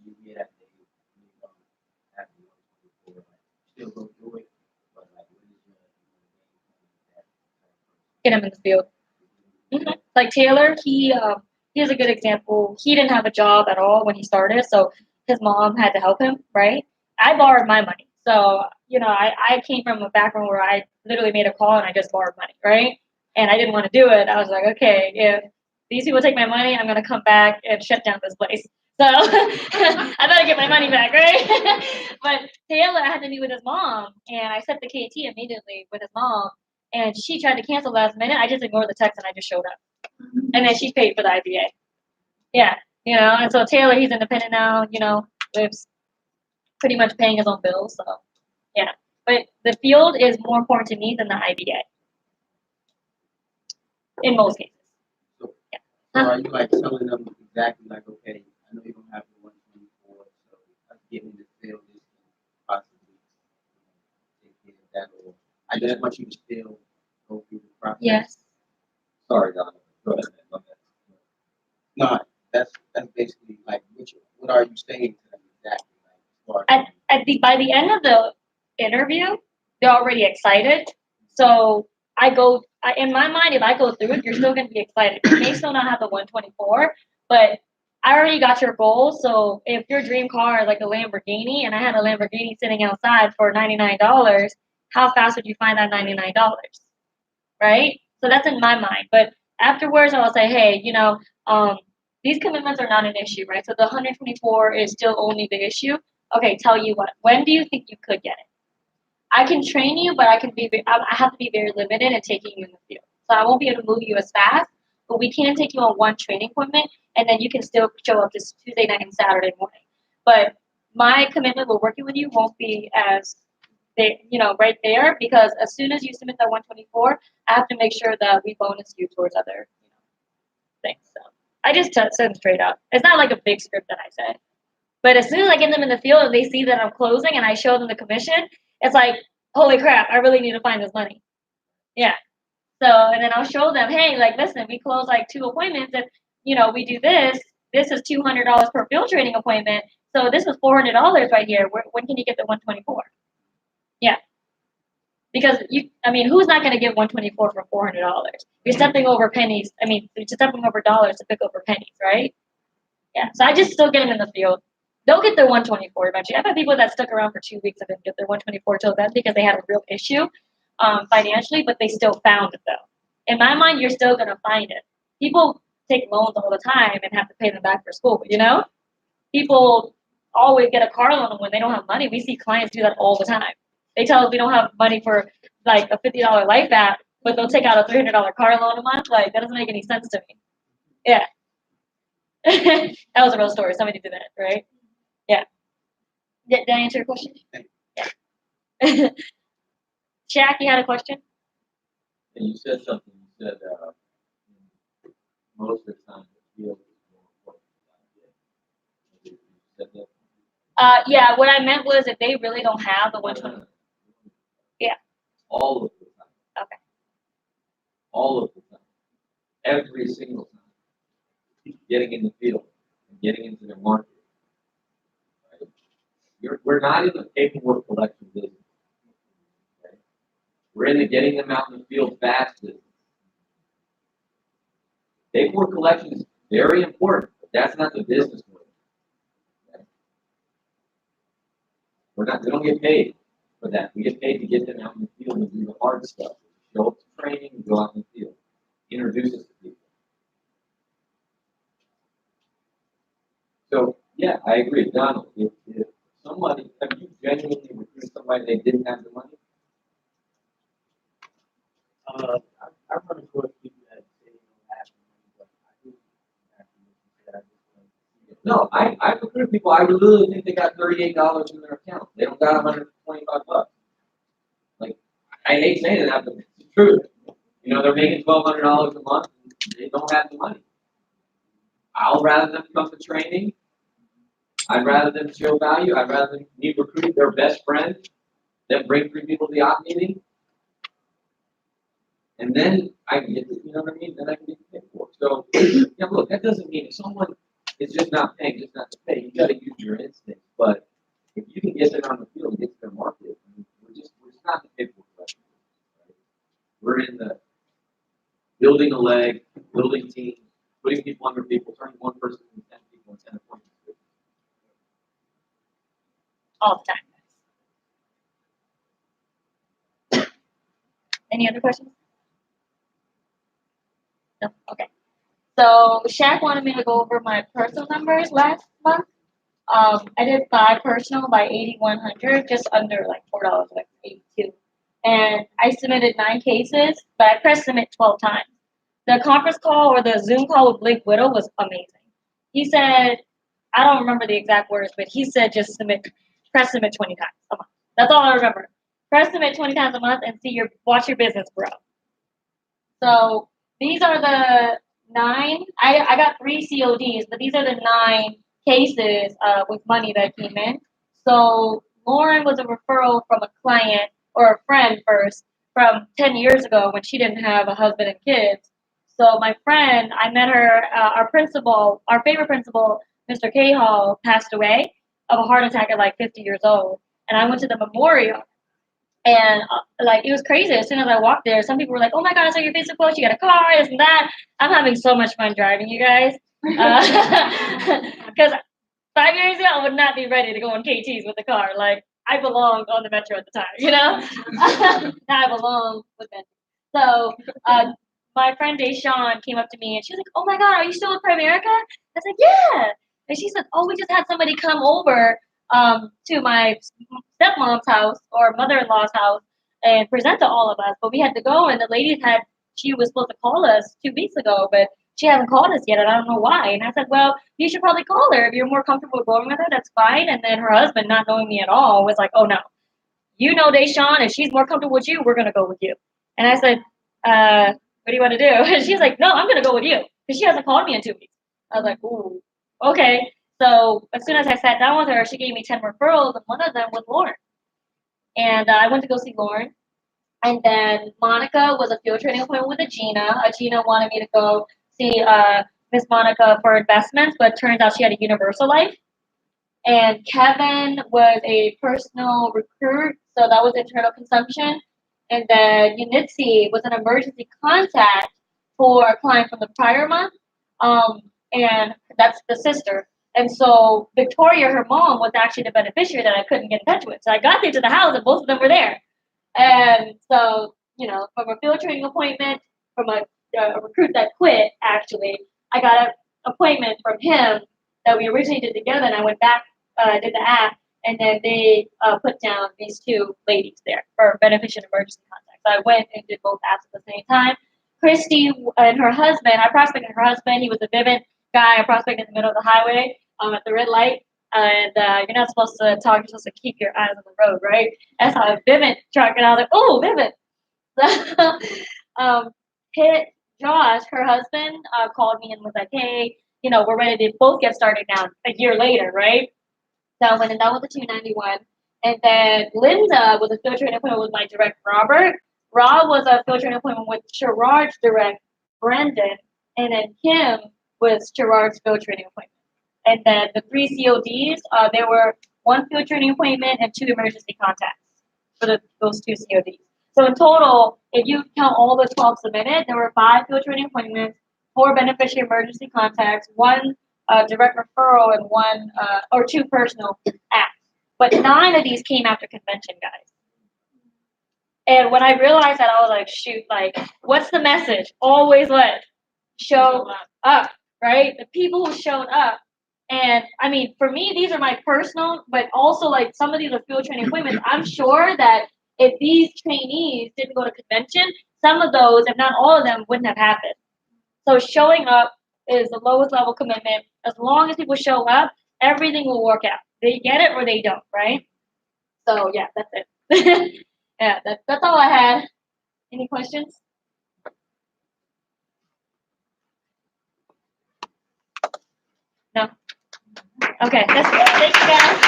you get that they don't have the 124, like still go through it, but like what is your Get him in the field. Mm-hmm. Like Taylor, he has a good example. He didn't have a job at all when he started, so his mom had to help him, right? I borrowed my money. So, I came from a background where I literally made a call and I just borrowed money, right? And I didn't want to do it. I was like, okay, if these people take my money, I'm going to come back and shut down this place. So I better get my money back, right? But Taylor, I had to meet with his mom and I set the KT immediately with his mom. And she tried to cancel last minute. I just ignored the text and I just showed up. And then she paid for the IBA. Yeah, and so Taylor, he's independent now, lives pretty much paying his own bills. So, yeah. But the field is more important to me than the IBA in most cases. So are you like telling them exactly like, okay, I know you don't have the 124, so let's get in the field, this can possibly take care of that, or I just want you to still go through the process. Yes. Sorry, Don. Go ahead, man. My bad. No, that's basically like what are you saying to them exactly? Like, By the end of the interview, they're already excited. So in my mind, if I go through it, you're still going to be excited. You may still not have the 124, but I already got your goal. So if your dream car is like a Lamborghini and I had a Lamborghini sitting outside for $99, how fast would you find that $99? Right? So that's in my mind. But afterwards, I'll say, hey, these commitments are not an issue, right? So the 124 is still only the issue. Okay, tell you what. When do you think you could get it? I can train you, but I have to be very limited in taking you in the field. So I won't be able to move you as fast, but we can take you on one training appointment, and then you can still show up this Tuesday night and Saturday morning. But my commitment with working with you won't be as right there, because as soon as you submit that 124, I have to make sure that we bonus you towards other things. So I just send them straight up. It's not like a big script that I say. But as soon as I get them in the field and they see that I'm closing and I show them the commission, it's like, holy crap, I really need to find this money. Yeah. So, and then I'll show them, hey, like, listen, we close like 2 appointments and, we do this. This is $200 per field training appointment. So this was $400 right here. When can you get the 124? Yeah. Because who's not going to give 124 for $400? You're stepping over pennies. You're stepping over dollars to pick over pennies, right? Yeah. So I just still get them in the field. They'll get their 124 eventually. I've had people that stuck around for 2 weeks and didn't get their 124 till then because they had a real issue financially, but they still found it though. In my mind, you're still gonna find it. People take loans all the time and have to pay them back for school. People always get a car loan when they don't have money. We see clients do that all the time. They tell us we don't have money for like a $50 life app, but they'll take out a $300 car loan a month. Like that doesn't make any sense to me. Yeah. That was a real story. Somebody did that, right? Yeah. Did I answer your question? Yeah. Shaq, you had a question? And you said something. You said most of the time the field is more important than the IBA. You said that. Yeah, what I meant was if they really don't have the 120. Yeah. All of the time. Okay. All of the time. Every single time. Getting in the field and getting into their market. Right? We're not in the paperwork collection business. Okay? We're in the getting them out in the field fast business. Paperwork collection is very important, but that's not the business model. Okay? We don't get paid for that. We get paid to get them out in the field and do the hard stuff. Show up to training and go out in the field. Introduce us to people. So yeah, I agree, Donald. If somebody, have you genuinely recruited somebody they didn't have the money? I run across people that say they don't have the money, but I do have to that I just want to see it. No, I recruit people. I literally think they got $38 in their account. They don't got $125. Like, I hate saying that, but it's the truth. You know, they're making $1,200 a month. And they don't have the money. I'll rather them come to training. I'd rather them show value. I'd rather them recruit their best friend than bring 3 people to the op meeting. And then I can get, you know what I mean? Then I can get paid for it. So, yeah, look, that doesn't mean if someone is just not paying, just not to pay. You got to use your instinct. But if you can get them on the field and get to their market, I mean, we're just not in the paperwork collection. Right? We're in the building a leg, building teams, putting people under people, turning one person into 10 people and 10 appointments. All the time. Any other questions? No? Okay. So Shaq wanted me to go over my personal numbers last month. I did 5 personal by 8,100, just under like $4, like 82. And I submitted 9 cases, but I pressed submit 12 times. The conference call or the Zoom call with Blake Whittle was amazing. He said, I don't remember the exact words, but he said just press submit 20 times a month. That's all I remember. Press submit 20 times a month and watch your business grow. So these are the 9. I got 3 CODs, but these are the 9 cases with money that came in. So Lauren was a referral from a client or a friend first from 10 years ago when she didn't have a husband and kids. So my friend, I met her, our favorite principal, Mr. Cahall, passed away of a heart attack at like 50 years old. And I went to the memorial. And like it was crazy. As soon as I walked there, some people were like, "Oh my God, I saw your Facebook post. You got a car, this and that." I'm having so much fun driving, you guys. Because 5 years ago, I would not be ready to go on KTs with a car. Like I belonged on the metro at the time, you know. Now I belong with them. So my friend Deshawn came up to me and she was like, "Oh my God, are you still with Primerica?" I was like, "Yeah." And she said, "Oh, we just had somebody come over to my stepmom's house or mother-in-law's house and present to all of us. But we had to go, and the lady she was supposed to call us 2 weeks ago, but she hasn't called us yet, and I don't know why." And I said, "Well, you should probably call her. If you're more comfortable going with her, that's fine." And then her husband, not knowing me at all, was like, "Oh, no. You know Deshawn, if she's more comfortable with you, we're going to go with you." And I said, what do you want to do? And she's like, "No, I'm going to go with you because she hasn't called me in 2 weeks." I was like, "Ooh, okay." So as soon as I sat down with her, she gave me 10 referrals, and one of them was Lauren. And I went to go see Lauren. And then Monica was a field training appointment with Agena. Agena wanted me to go see Miss Monica for investments, but it turns out she had a universal life. And Kevin was a personal recruit, so that was internal consumption. And then Unitsi was an emergency contact for a client from the prior month, and that's the sister. And so Victoria, her mom, was actually the beneficiary that I couldn't get in touch with. So I got there to the house, and both of them were there. And so, from a field training appointment, from a recruit that quit, actually, I got an appointment from him that we originally did together, and I went back, did the app, and then they put down these 2 ladies there for beneficiary emergency contact. So I went and did both apps at the same time. Christy and her husband, I prospected her husband. He was a Vivint guy. I prospected in the middle of the highway at the red light. And you're not supposed to talk, you're supposed to keep your eyes on the road, right? I saw a Vivint truck, and I was like, "Oh, Vivint." So Josh, her husband, called me and was like, "Hey, we're ready to both get started now a year later, right?" So I went and done with the 291. And then Linda was a field training appointment with my direct Robert. Rob was a field training appointment with Sherrod's direct Brendan. And then Kim was Sherrod's field training appointment. And then the 3 CODs, there were 1 field training appointment and 2 emergency contacts for those 2 CODs. So in total, if you count all the 12 submitted, there were 5 field training appointments, 4 beneficiary emergency contacts, 1 direct referral, and 1 or 2 personal acts. But 9 of these came after convention, guys. And when I realized that, I was like, shoot, like, what's the message? Always what? Show up, right? The people who showed up. And I mean, for me, these are my personal, but also like some of these are field training appointments. I'm sure that if these trainees didn't go to convention, some of those, if not all of them, wouldn't have happened. So showing up is the lowest level commitment. As long as people show up, everything will work out. They get it or they don't, right? So yeah, that's it. Yeah, that's all I had. Any questions? No. Okay, that's it. Thank you guys.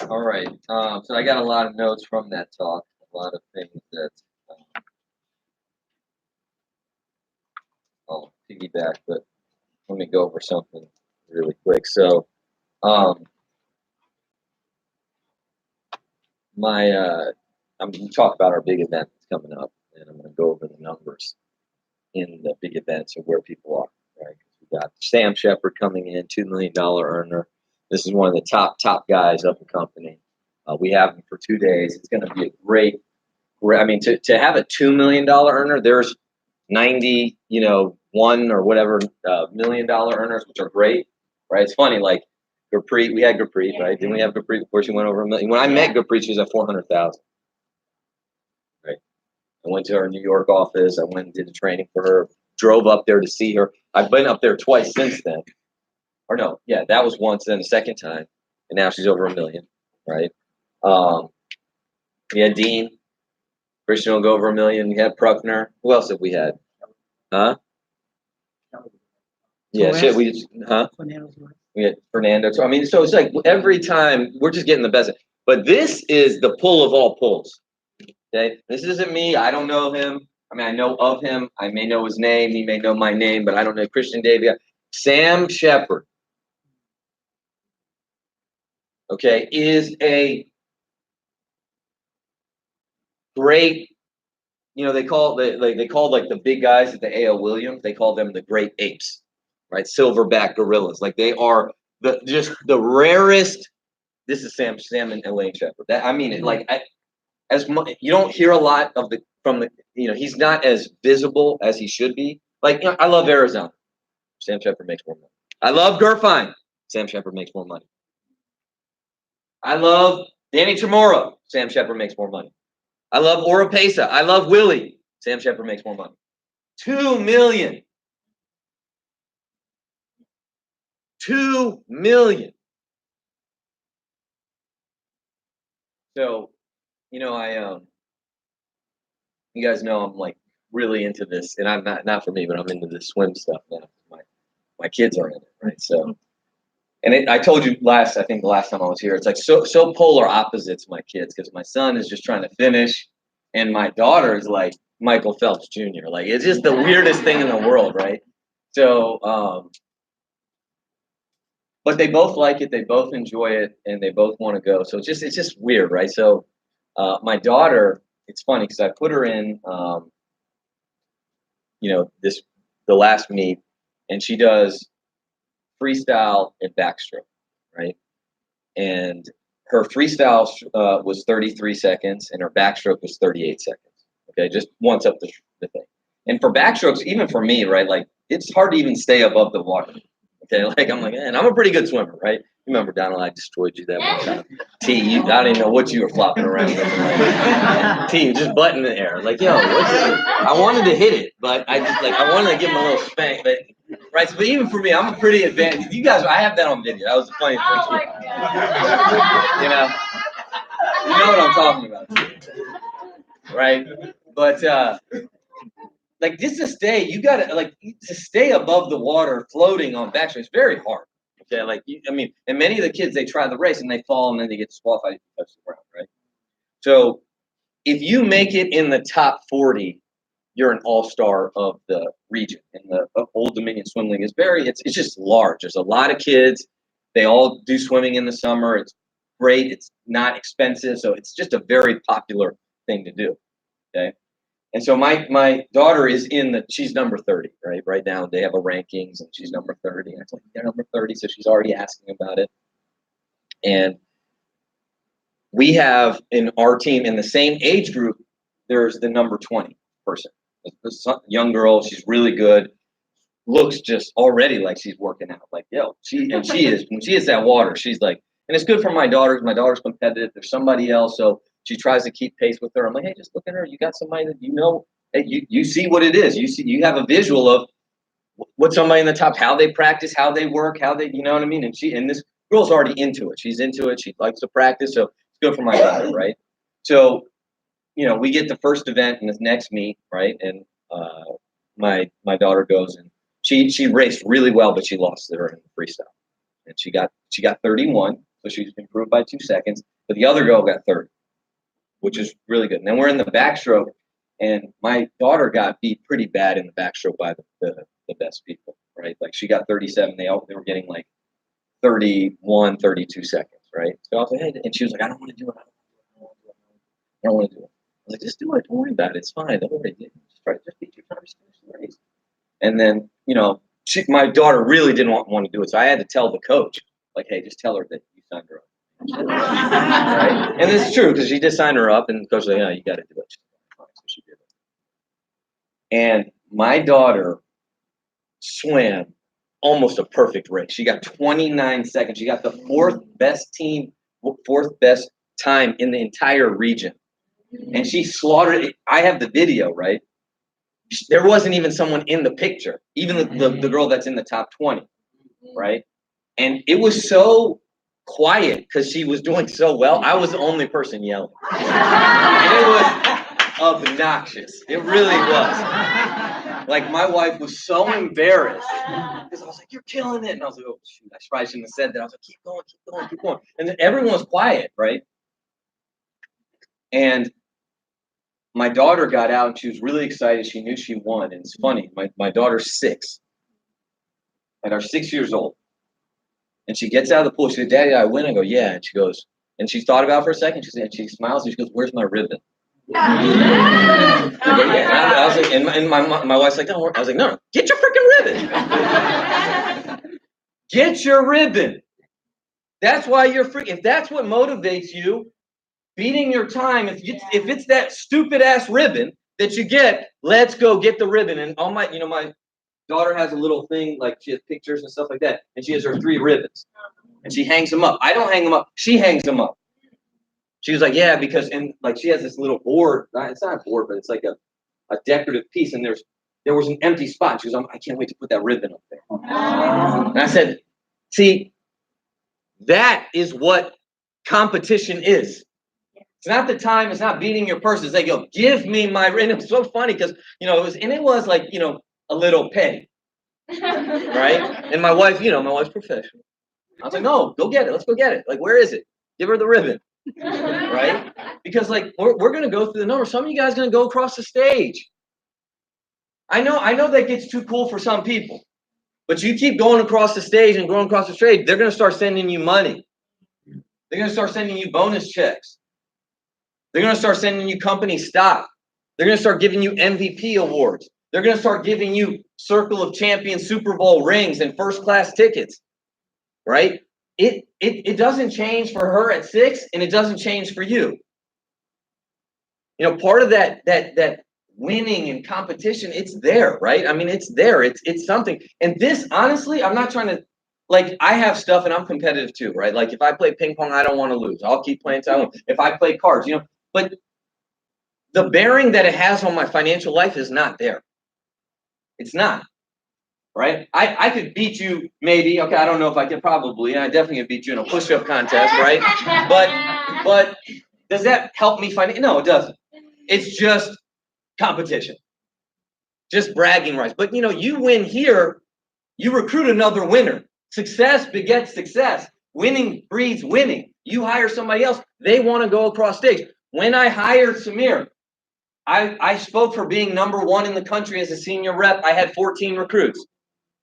All right. So I got a lot of notes from that talk. A lot of things that I'll piggyback, but let me go over something really quick. So, I'm going to talk about our big event that's coming up, and I'm going to go over the numbers in the big events of where people are. Right? We got Sam Shepard coming in, $2 million earner. This is one of the top guys up the company. We have him for 2 days. It's going to be a great. I mean, to have a $2 million earner, there's 90, one or whatever $1 million earners, which are great, right? It's funny, like Gurpreet, we had Gurpreet, right? Didn't we have Gurpreet before she went over $1 million? When I met Gurpreet, she was at 400,000, right? I went to her New York office. I went and did a training for her. Drove up there to see her. I've been up there twice since then. Or no, yeah, that was once, then the second time, and now she's over $1 million, right? We had Dean. Christian will go over $1 million. We had Pruckner. Who else have we had? Huh? Yeah, shit. We had Fernando. So I mean, so it's like every time we're just getting the best. But this is the pull of all pulls. Okay, this isn't me. I don't know him. I mean, I know of him. I may know his name. He may know my name, but I don't know Christian David. Sam Shepard. Okay, is a great. They call like the big guys at the A.L. Williams. They call them the great apes, right? Silverback gorillas. Like they are just the rarest. This is Sam and Elaine Shepard. That I mean, you don't hear a lot of he's not as visible as he should be. Like I love Arizona. Sam Shepard makes more money. I love Gerfine. Sam Shepard makes more money. I love Danny Chamorro. Sam Shepard makes more money. I love Oropesa. I love Willie. Sam Shepard makes more money. $2 million. $2 million. So, you guys know I'm like really into this, and I'm not for me, but I'm into this swim stuff now. My kids are in it, right? So, and I told you I think the last time I was here, it's like so polar opposites, my kids, because my son is just trying to finish, and my daughter is like Michael Phelps Jr. Like it's just the weirdest thing in the world, right? So, but they both like it, they both enjoy it, and they both want to go. So it's just weird, right? So, my daughter, it's funny because I put her in, the last meet, and she does freestyle and backstroke, right? And her freestyle was 33 seconds, and her backstroke was 38 seconds. Okay, just once up the thing. And for backstrokes, even for me, right, like it's hard to even stay above the water. Okay, like I'm like, man, I'm a pretty good swimmer, right? You remember, Donald, I destroyed you that one time. T, I don't even know what you were flopping around with. Like, T, just butt in the air. Like, I wanted to hit it, but I wanted to give him a little spank. But right, but even for me, I'm a pretty advanced. You guys, I have that on video. That was the funny thing. Oh my God. know what I'm talking about, right? But like just to stay, you gotta like to stay above the water, floating on backstreet. It's very hard. Okay, like I mean, and many of the kids they try the race and they fall and then they get disqualified if you touch the ground, right? So if you make it in the top 40, you're an all-star of the region. And the Old Dominion Swim League is it's just large. There's a lot of kids. They all do swimming in the summer. It's great. It's not expensive. So it's just a very popular thing to do. Okay. And so my daughter is she's number 30, right? Right now they have a rankings and she's number 30. And I told her, they're number 30. So she's already asking about it. And we have in our team in the same age group, there's the number 20 person. This young girl, she's really good. Looks just already like she's working out. Like, she is. When she hits that water, she's like, and it's good for my daughter. My daughter's competitive. There's somebody else, so she tries to keep pace with her. I'm like, hey, just look at her. You got somebody that you know. Hey, you see what it is. You have a visual of what somebody in the top, how they practice, how they work, how they, you know what I mean. And this girl's already into it. She's into it. She likes to practice, so it's good for my daughter, right? So, we get the first event in this next meet, right? And my daughter goes and she raced really well, but she lost there in the freestyle. And she got 31, so she's improved by 2 seconds. But the other girl got 30, which is really good. And then we're in the backstroke, and my daughter got beat pretty bad in the backstroke by the best people, right? Like she got 37. They were getting like 31, 32 seconds, right? So I was like, hey, and she was like, I don't want to do it. I don't want to do it. I was like, just do it. Don't worry about it. It's fine. Don't worry. Just beat your time. Just finish the race. And then, my daughter really didn't want to do it. So I had to tell the coach, like, hey, just tell her that you signed her up. Right? And it's true because she did sign her up. And the coach was like, yeah, you got to do it. So she did it. And my daughter swam almost a perfect race. She got 29 seconds. She got the fourth best time in the entire region. And she slaughtered it. I have the video, right? There wasn't even someone in the picture, even the girl that's in the top 20, right? And it was so quiet because she was doing so well. I was the only person yelling. And it was obnoxious. It really was. Like, my wife was so embarrassed because I was like, you're killing it. And I was like, oh, shoot, I probably shouldn't have said that. I was like, keep going, keep going, keep going. And then everyone was quiet, right? And my daughter got out and she was really excited. She knew she won. And it's funny, my daughter's 6. And are 6 years old. And she gets out of the pool. She said, Daddy, I win. I go, yeah. And she goes, and she thought about it for a second. She smiles and she goes, where's my ribbon? I go, yeah. I was like, and my wife's like, don't worry. I was like, no, get your freaking ribbon. Get your ribbon. That's why if that's what motivates you, beating your time, if it's that stupid ass ribbon that you get, let's go get the ribbon. And all my daughter has a little thing, like she has pictures and stuff like that, and she has her 3 ribbons, and she hangs them up. I don't hang them up. She hangs them up. She was like, yeah, because she has this little board. It's not a board, but it's like a decorative piece, and there was an empty spot. She goes, I can't wait to put that ribbon up there. And I said, see, that is what competition is. It's not the time. It's not beating your purse. It's like, yo, give me my. And it was so funny because it was like a little petty, right? And my wife's professional. I was like, no, go get it. Let's go get it. Like, where is it? Give her the ribbon, right? Because like we're gonna go through the numbers. Some of you guys are gonna go across the stage. I know that gets too cool for some people, but you keep going across the stage and going across the stage, they're gonna start sending you money. They're gonna start sending you bonus checks. They're going to start sending you company stock. They're going to start giving you MVP awards. They're going to start giving you Circle of Champions Super Bowl rings and first class tickets, right? It doesn't change for her at 6, and it doesn't change for you. Part of that winning and competition, it's there, right? I mean, it's there. It's something. And this, honestly, I'm not trying to. Like, I have stuff and I'm competitive too, right? Like, if I play ping pong, I don't want to lose. I'll keep playing until I win. If I play cards, but the bearing that it has on my financial life is not there. It's not, right? I could beat you maybe. Okay, I don't know if I could probably. I definitely could beat you in a push-up contest, right? But Does that help me find it? No, it doesn't. It's just competition. Just bragging rights. But you win here, you recruit another winner. Success begets success. Winning breeds winning. You hire somebody else, they want to go across stage. When I hired Samir, I spoke for being number 1 in the country as a senior rep. I had 14 recruits.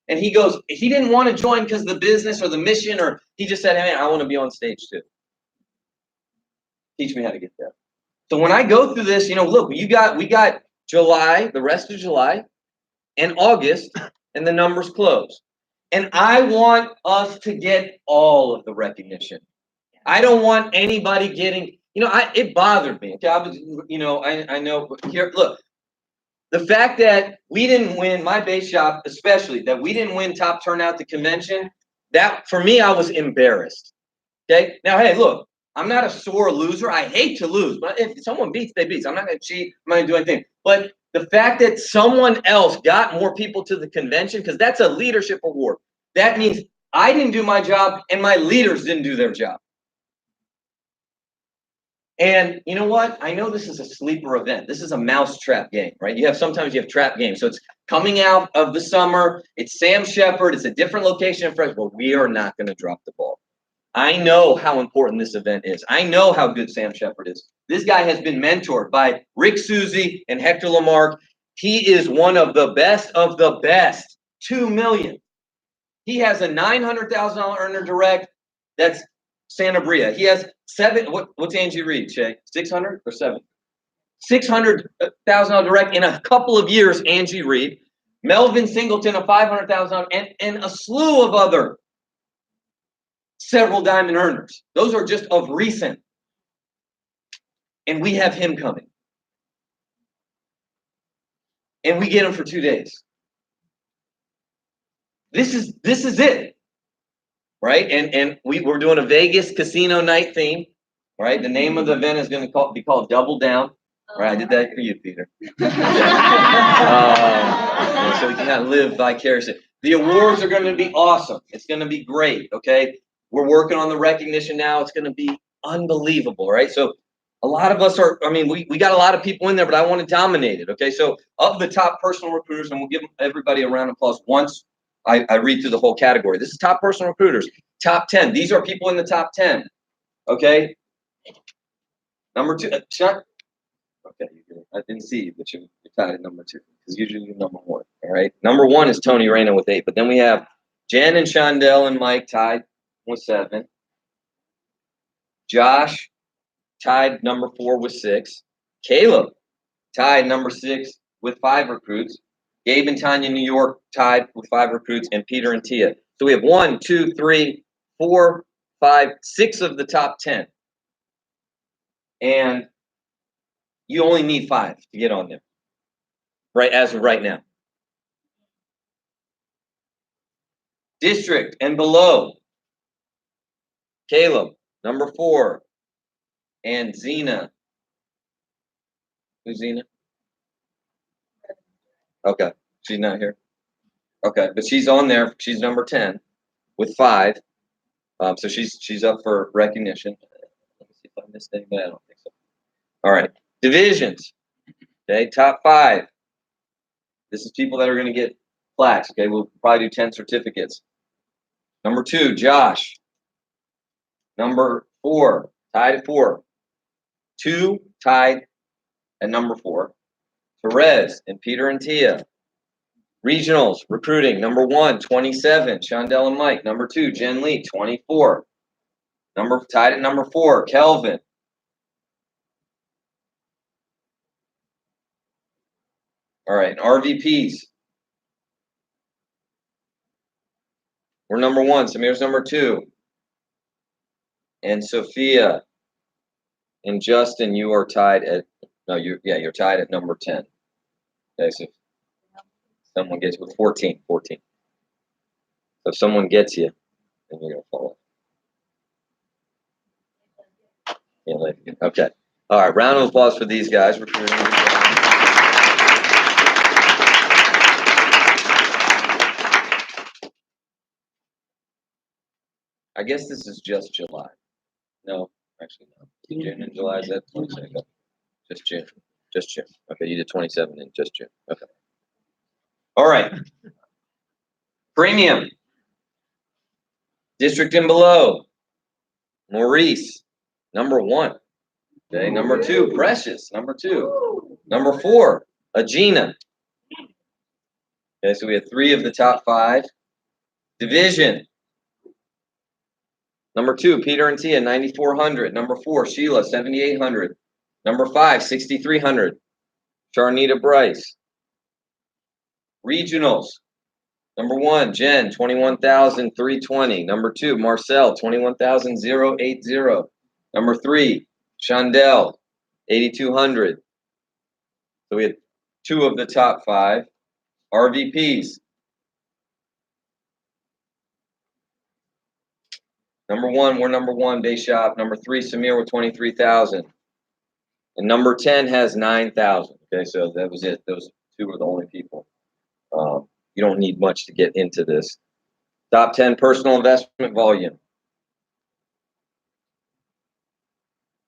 And he didn't want to join because of the business or the mission, or he just said, hey, man, I want to be on stage too. Teach me how to get there. So when I go through this, look, we got July, the rest of July, and August, and the numbers close. And I want us to get all of the recognition. I don't want anybody getting, it bothered me. Okay, I know, but here, look, the fact that we didn't win, my base shop especially, that we didn't win top turnout to convention, that for me, I was embarrassed. Okay, now, hey, look, I'm not a sore loser. I hate to lose, but if someone beats, they beat. I'm not going to cheat. I'm not going to do anything. But the fact that someone else got more people to the convention, because that's a leadership award, that means I didn't do my job and my leaders didn't do their job. And you know what? I know this is a sleeper event. This is a mousetrap game, right? Sometimes you have trap games. So it's coming out of the summer. It's Sam Shepard. It's a different location in Fresno. But we are not going to drop the ball. I know how important this event is. I know how good Sam Shepard is. This guy has been mentored by Rick Susie and Hector Lamarck. He is one of the best of the best. $2 million. He has a $900,000 earner direct. That's Santa Bria. He has what's Angie Reid, Shay? 600 or 7? $600,000 direct in a couple of years, Angie Reid. Melvin Singleton, a $500,000, and a slew of other several diamond earners. Those are just of recent. And we have him coming. And we get him for 2 days. This is it. Right? And we're doing a Vegas casino night theme. Right? The name of the event is going to be called Double Down. Right? I did that for you, Peter. So we can kind of live vicariously. The awards are going to be awesome. It's going to be great. Okay? We're working on the recognition now. It's going to be unbelievable, right? So a lot of us we got a lot of people in there, but I want to dominate it, okay? So of the top personal recruiters, and we'll give everybody a round of applause once I read through the whole category. This is top personal recruiters, top 10. These are people in the top 10, okay? Number 2, Sean. Okay, I didn't see you, but you're tied at number 2, because usually you're number 1, all right? Number 1 is Tony Reyna with 8, but then we have Jen and Shondell and Mike tied with 7. Josh tied number 4 with 6. Caleb tied number 6 with 5 recruits. Gabe and Tanya New York tied with 5 recruits, and Peter and Tia. So we have 1, 2, 3, 4, 5, 6 of the top 10. And you only need 5 to get on there, right, as of right now. District and below. Caleb, number 4, and Zena. Who's Zena? Okay, she's not here. Okay, but she's on there. She's number 10 with 5. So she's up for recognition. Let me see if I missed anybody. I don't think so. All right, divisions. Okay, top 5. This is people that are going to get plaques. Okay, we'll probably do 10 certificates. Number 2, Josh. Number 4, tied at 4. 2 tied at number 4. Perez and Peter and Tia. Regionals, recruiting, number 1, 27, Shondell and Mike. Number 2, Jen Lee, 24. Tied at number 4, Kelvin. All right, RVPs. We're number 1, Samir's number 2. And Sophia and Justin, you are tied at, you're tied at number 10. Okay, so someone gets with 14. So if someone gets you, then you're going to fall off. Yeah, okay. All right, round of applause for these guys. I guess this is just July. No, Actually, no. June and July, is that 26? Just June. Just June. Okay, you did 27 in just June. Okay. All right. Premium. District and below. Maurice, number 1. Okay, number 2, Precious, number 2. Number 4, Agena. Okay, so we have 3 of the top 5. Division. Number 2, Peter and Tia, 9,400. Number 4, Sheila, 7,800. Number 5, 6,300. Charnita Bryce. Regionals. Number 1, Jen, 21,320. Number 2, Marcel, 21,080. Number 3, Shondell, 8,200. So we had 2 of the top 5. RVPs. Number 1, we're number 1, Bay Shop. Number 3, Samir with 23,000. And number 10 has 9,000. Okay, so that was it. Those 2 were the only people. You don't need much to get into this. Top 10 personal investment volume.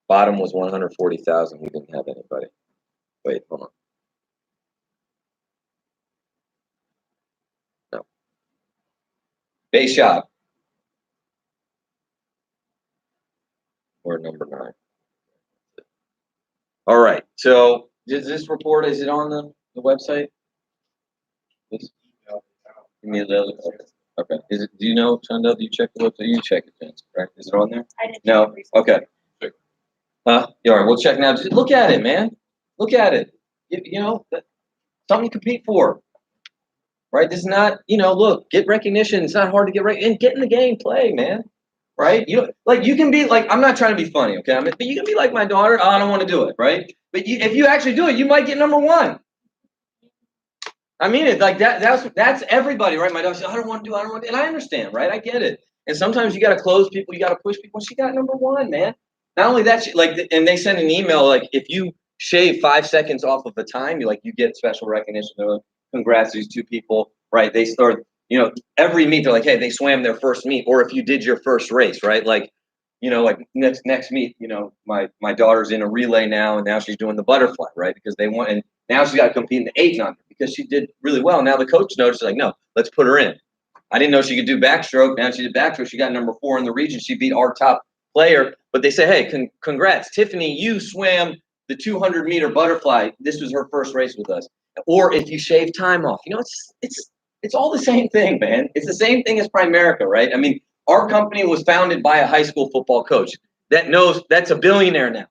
Bottom was 140,000. We didn't have anybody. Wait, hold on. No. Bay Shop. We're number 9. All right. So is this report, is it on the website? Give me the other. Okay. Is it? Do you know, Chandel? Do you check the website? You check it, Vince. Right? Is it on there? I didn't No. check recently. Okay. Huh? Yeah, all right. We'll check now. Just look at it, man. Look at it. You know, something to compete for. Right? This is not. Look, get recognition. It's not hard to get right and get in the game, play, man. Right? You can be like. I'm not trying to be funny, okay? But you can be like my daughter. Oh, I don't want to do it, right? But if you actually do it, you might get number 1. I mean it like that. That's everybody, right? My daughter said, I don't want to do, and I understand, right? I get it. And sometimes you got to close people, you got to push people. She got number 1, man. Not only that, and they send an email like, if you shave 5 seconds off of the time, you get special recognition. They're like, congrats to these 2 people, right? They start, every meet. They're like, hey, they swam their first meet, or if you did your first race, right? Like next meet, my daughter's in a relay now, and now she's doing the butterfly, right? Because they want, and now she's got to compete in the 8 under because she did really well. Now the coach noticed, like, no, let's put her in. I didn't know she could do backstroke. Now she did backstroke. She got number 4 in the region. She beat our top player. But they say, hey, congrats, Tiffany, you swam the 200-meter butterfly. This was her first race with us. Or if you shave time off, it's all the same thing, man. It's the same thing as Primerica, right? I mean, our company was founded by a high school football coach that knows that's a billionaire now.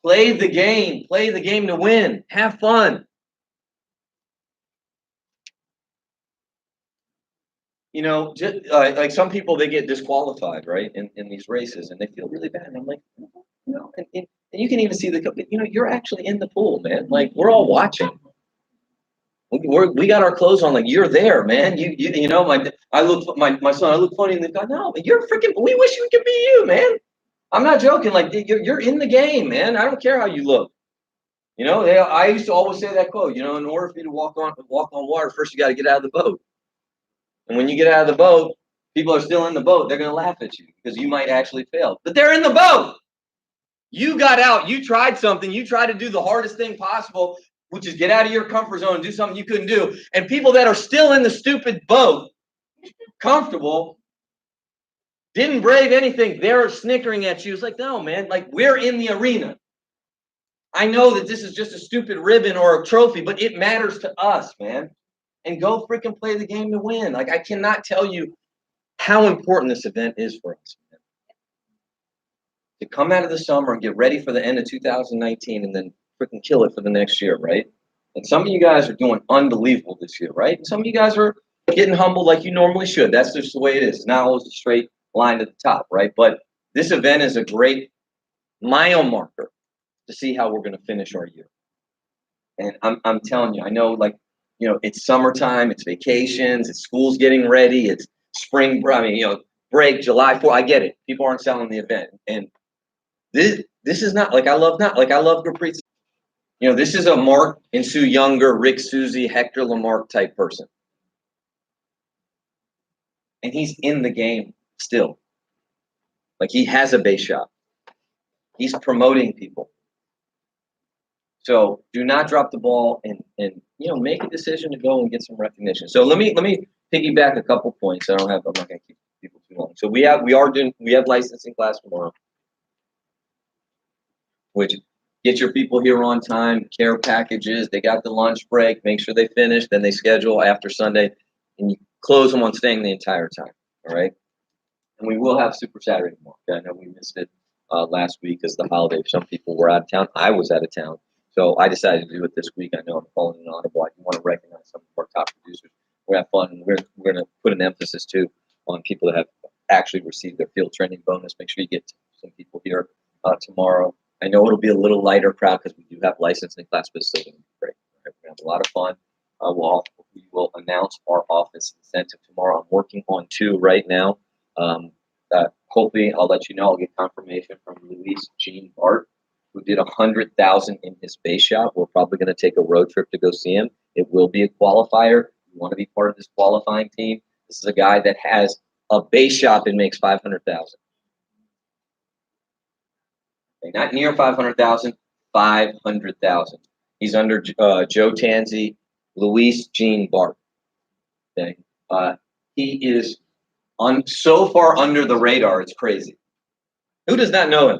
Play the game to win. Have fun. Like some people, they get disqualified, right, in these races, and they feel really bad. And I'm like, and you can even see you're actually in the pool, man. Like, we're all watching. We got our clothes on, like, you're there, man. I look, my son, I look funny, and they go, no, but you're freaking. We wish we could be you, man. I'm not joking. Like, you're in the game, man. I don't care how you look. I used to always say that quote. In order for you to walk on water, first you got to get out of the boat. And when you get out of the boat, people are still in the boat. They're going to laugh at you because you might actually fail. But they're in the boat. You got out. You tried something. You tried to do the hardest thing possible, which is get out of your comfort zone and do something you couldn't do. And people that are still in the stupid boat, comfortable, didn't brave anything, they're snickering at you. It's like, no, man, like, we're in the arena. I know that this is just a stupid ribbon or a trophy, but it matters to us, man. And go freaking play the game to win. Like, I cannot tell you how important this event is for us, man. To come out of the summer and get ready for the end of 2019 and then freaking kill it for the next year, right? And some of you guys are doing unbelievable this year, right? And some of you guys are getting humbled like you normally should. That's just the way it is. It's not always a straight line to the top, right? But this event is a great mile marker to see how we're going to finish our year. And I'm telling you, I know, like, it's summertime, it's vacations, it's school's getting ready, it's spring, break, July 4th. I get it. People aren't selling the event. And this is not, I love Gurpreet. This is a Mark and Sue Younger, Rick Susie, Hector Lamarck type person. And he's in the game still. Like he has a base shop. He's promoting people. So do not drop the ball and make a decision to go and get some recognition. So let me piggyback a couple points. I'm not gonna keep people too long. So we have licensing class tomorrow, which get your people here on time, care packages, they got the lunch break, make sure they finish, then they schedule after Sunday, and you close them on staying the entire time. All right. And we will have Super Saturday tomorrow. Okay? I know we missed it last week because the holiday. Some people were out of town. I was out of town. So I decided to do it this week. I know I'm calling an audible. I want to recognize some of our top producers. We're going to have fun. And we're going to put an emphasis, too, on people that have actually received their field training bonus. Make sure you get some people here tomorrow. I know it'll be a little lighter crowd because we do have licensing class, but it's still going to be great. We're going to have a lot of fun. We will announce our office incentive tomorrow. I'm working on 2 right now. Hopefully, I'll let you know. I'll get confirmation from Luis Jean Bart, who did 100,000 in his base shop. We're probably going to take a road trip to go see him. It will be a qualifier. You want to be part of this qualifying team. This is a guy that has a base shop and makes 500,000. Okay, not near 500,000, 500,000. He's under Joe Tanzi, Luis Jean Bart. Okay, he is so far under the radar, it's crazy. Who does not know him?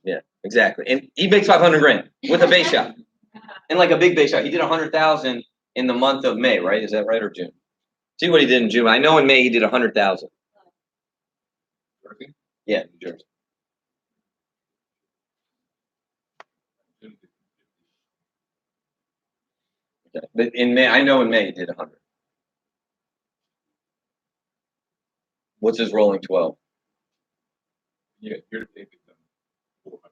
Yeah, exactly. And he makes 500 grand with a base shop. And like a big base shop. He did 100,000 in the month of May, right? Is that right, or June? See what he did in June. I know in May he did 100,000. Yeah, New Jersey. Okay. But in May, I know in May he did 100. What's his rolling 12? Yeah, here they did them 400.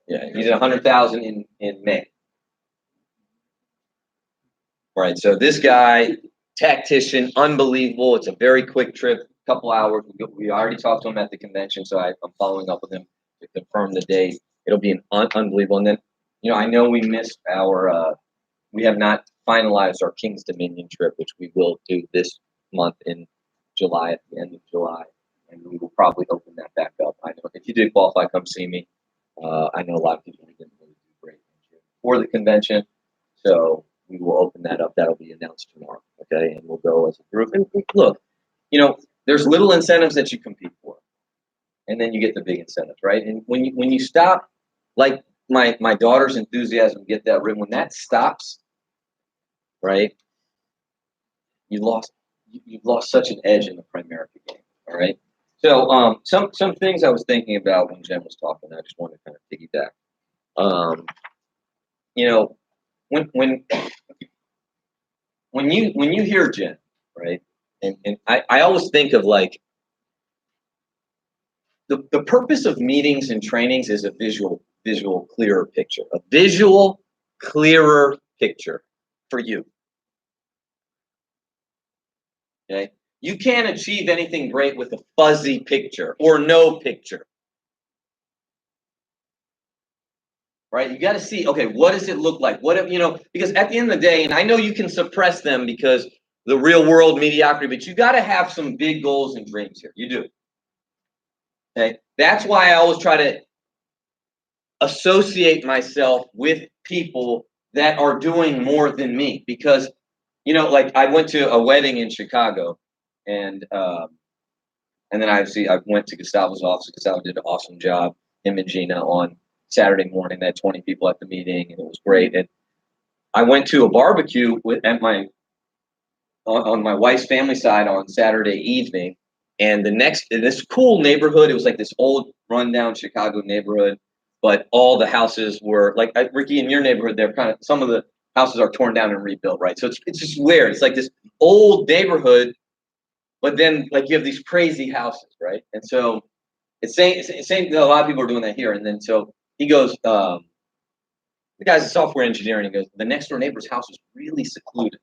Yeah, he did 100,000 in May. Right. So this guy, tactician, unbelievable. It's a very quick trip, couple hours. We already talked to him at the convention, so I'm following up with him to confirm the date. It'll be unbelievable. And then, I know we missed we have not finalized our King's Dominion trip, which we will do this month in July, at the end of July, and we will probably open that back up. I know if you did qualify, come see me. I know a lot of people didn't really do great for the convention, so we will open that up. That'll be announced tomorrow, okay? And we'll go as a group. And look, there's little incentives that you compete for, and then you get the big incentives, right? And when you stop, like my daughter's enthusiasm, get that rim. When that stops, right? You've lost such an edge in the Primerica game. All right. So some things I was thinking about when Jen was talking. I just wanted to kind of piggyback. When you hear Jen, right? And I always think of like the purpose of meetings and trainings is a visual clearer picture. A visual clearer picture for you. Okay? You can't achieve anything great with a fuzzy picture or no picture. Right? You got to see, okay, what does it look like? Because at the end of the day, and I know you can suppress them because the real world mediocrity, but you got to have some big goals and dreams here. You do. Okay? That's why I always try to associate myself with people that are doing more than me because, like I went to a wedding in Chicago and then I went to Gustavo's office. Gustavo did an awesome job, him and Gina, on Saturday morning. They had 20 people at the meeting, and it was great. And I went to a barbecue on my wife's family side on Saturday evening. And in this cool neighborhood, it was like this old rundown Chicago neighborhood, but all the houses were like Ricky, in your neighborhood, they're kind of, some of the houses are torn down and rebuilt, right? So it's just weird. It's like this old neighborhood, but then like you have these crazy houses, right? And so it's saying a lot of people are doing that here. And then so he goes, the guy's a software engineer, and he goes, the next door neighbor's house is really secluded.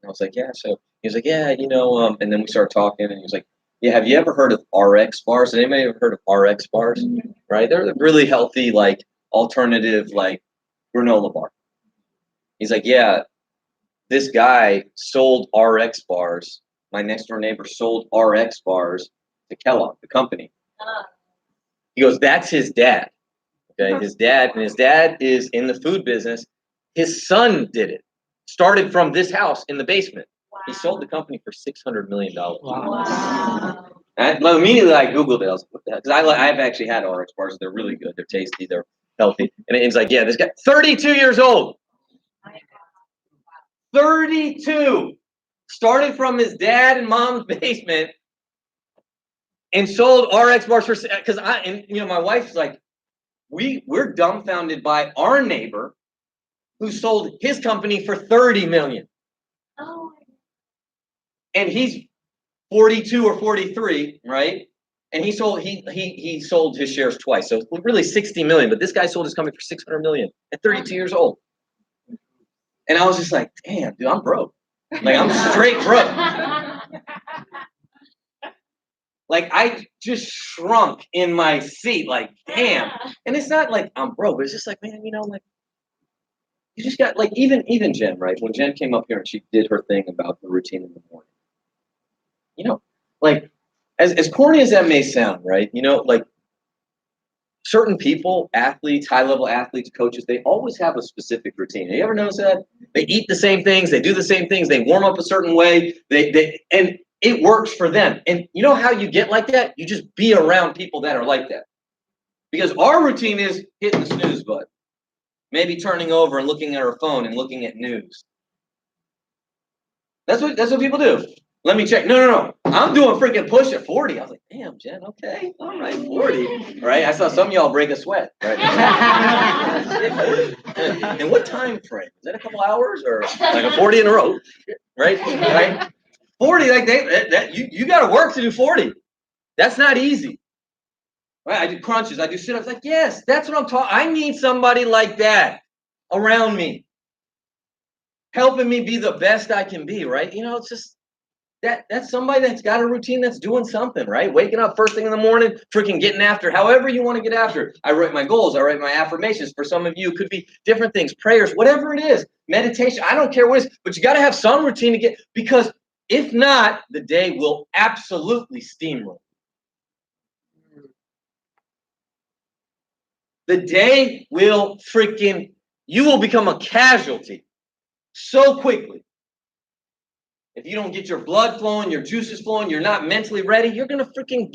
And I was like, yeah. So he was like, yeah, and then we started talking, and he was like, yeah, have you ever heard of RX bars? Has anybody ever heard of RX bars? Right? They're really healthy, like alternative, like granola bar. He's like, yeah, this guy sold RX bars my next door neighbor sold RX bars to Kellogg, the company. Uh, He goes, that's his dad. Okay, his dad is in the food business. His son did it. Started from this house in the basement. He sold the company for $600 million. Wow. And immediately I Googled it. I was like, what the heck? Because I've actually had RX bars. They're really good. They're tasty. They're healthy. And it's like, yeah, this guy, 32 years old. 32. Started from his dad and mom's basement and sold RX bars for, because my wife's like, we're dumbfounded by our neighbor who sold his company for 30 million. Oh. And he's 42 or 43, right? And he sold his shares twice. So really 60 million, but this guy sold his company for 600 million at 32 years old. And I was just like, damn, dude, I'm broke. Like, I'm straight broke. Like, I just shrunk in my seat, like, damn. And it's not like I'm broke, but it's just like, man, like, you just got, like, even Jen, right? When Jen came up here and she did her thing about the routine in the morning, like, as corny as that may sound, right? Like, certain people, athletes, high-level athletes, coaches, they always have a specific routine. You ever notice that? They eat the same things, they do the same things, they warm up a certain way, and it works for them. And you know how you get like that? You just be around people that are like that. Because our routine is hitting the snooze button, maybe turning over and looking at our phone and looking at news. That's what people do. Let me check. No. I'm doing freaking push at 40. I was like, damn, Jen, okay. All right, 40. Right? I saw some of y'all break a sweat. Right? And what time frame? Is that a couple hours or like a 40 in a row? Right? 40, like you got to work to do 40. That's not easy. Right? I do crunches. I do sit-ups. Like, yes, that's what I'm talking. I need somebody like that around me, helping me be the best I can be. Right? It's just that's somebody that's got a routine, that's doing something. Right? Waking up first thing in the morning, freaking getting after however you want to get after. I write my goals. I write my affirmations. For some of you, it could be different things, prayers, whatever it is, meditation. I don't care what it is, but you got to have some routine to get, because if not, the day will absolutely steamroll. The day will you will become a casualty so quickly. If you don't get your blood flowing, your juices flowing, you're not mentally ready, you're going to freaking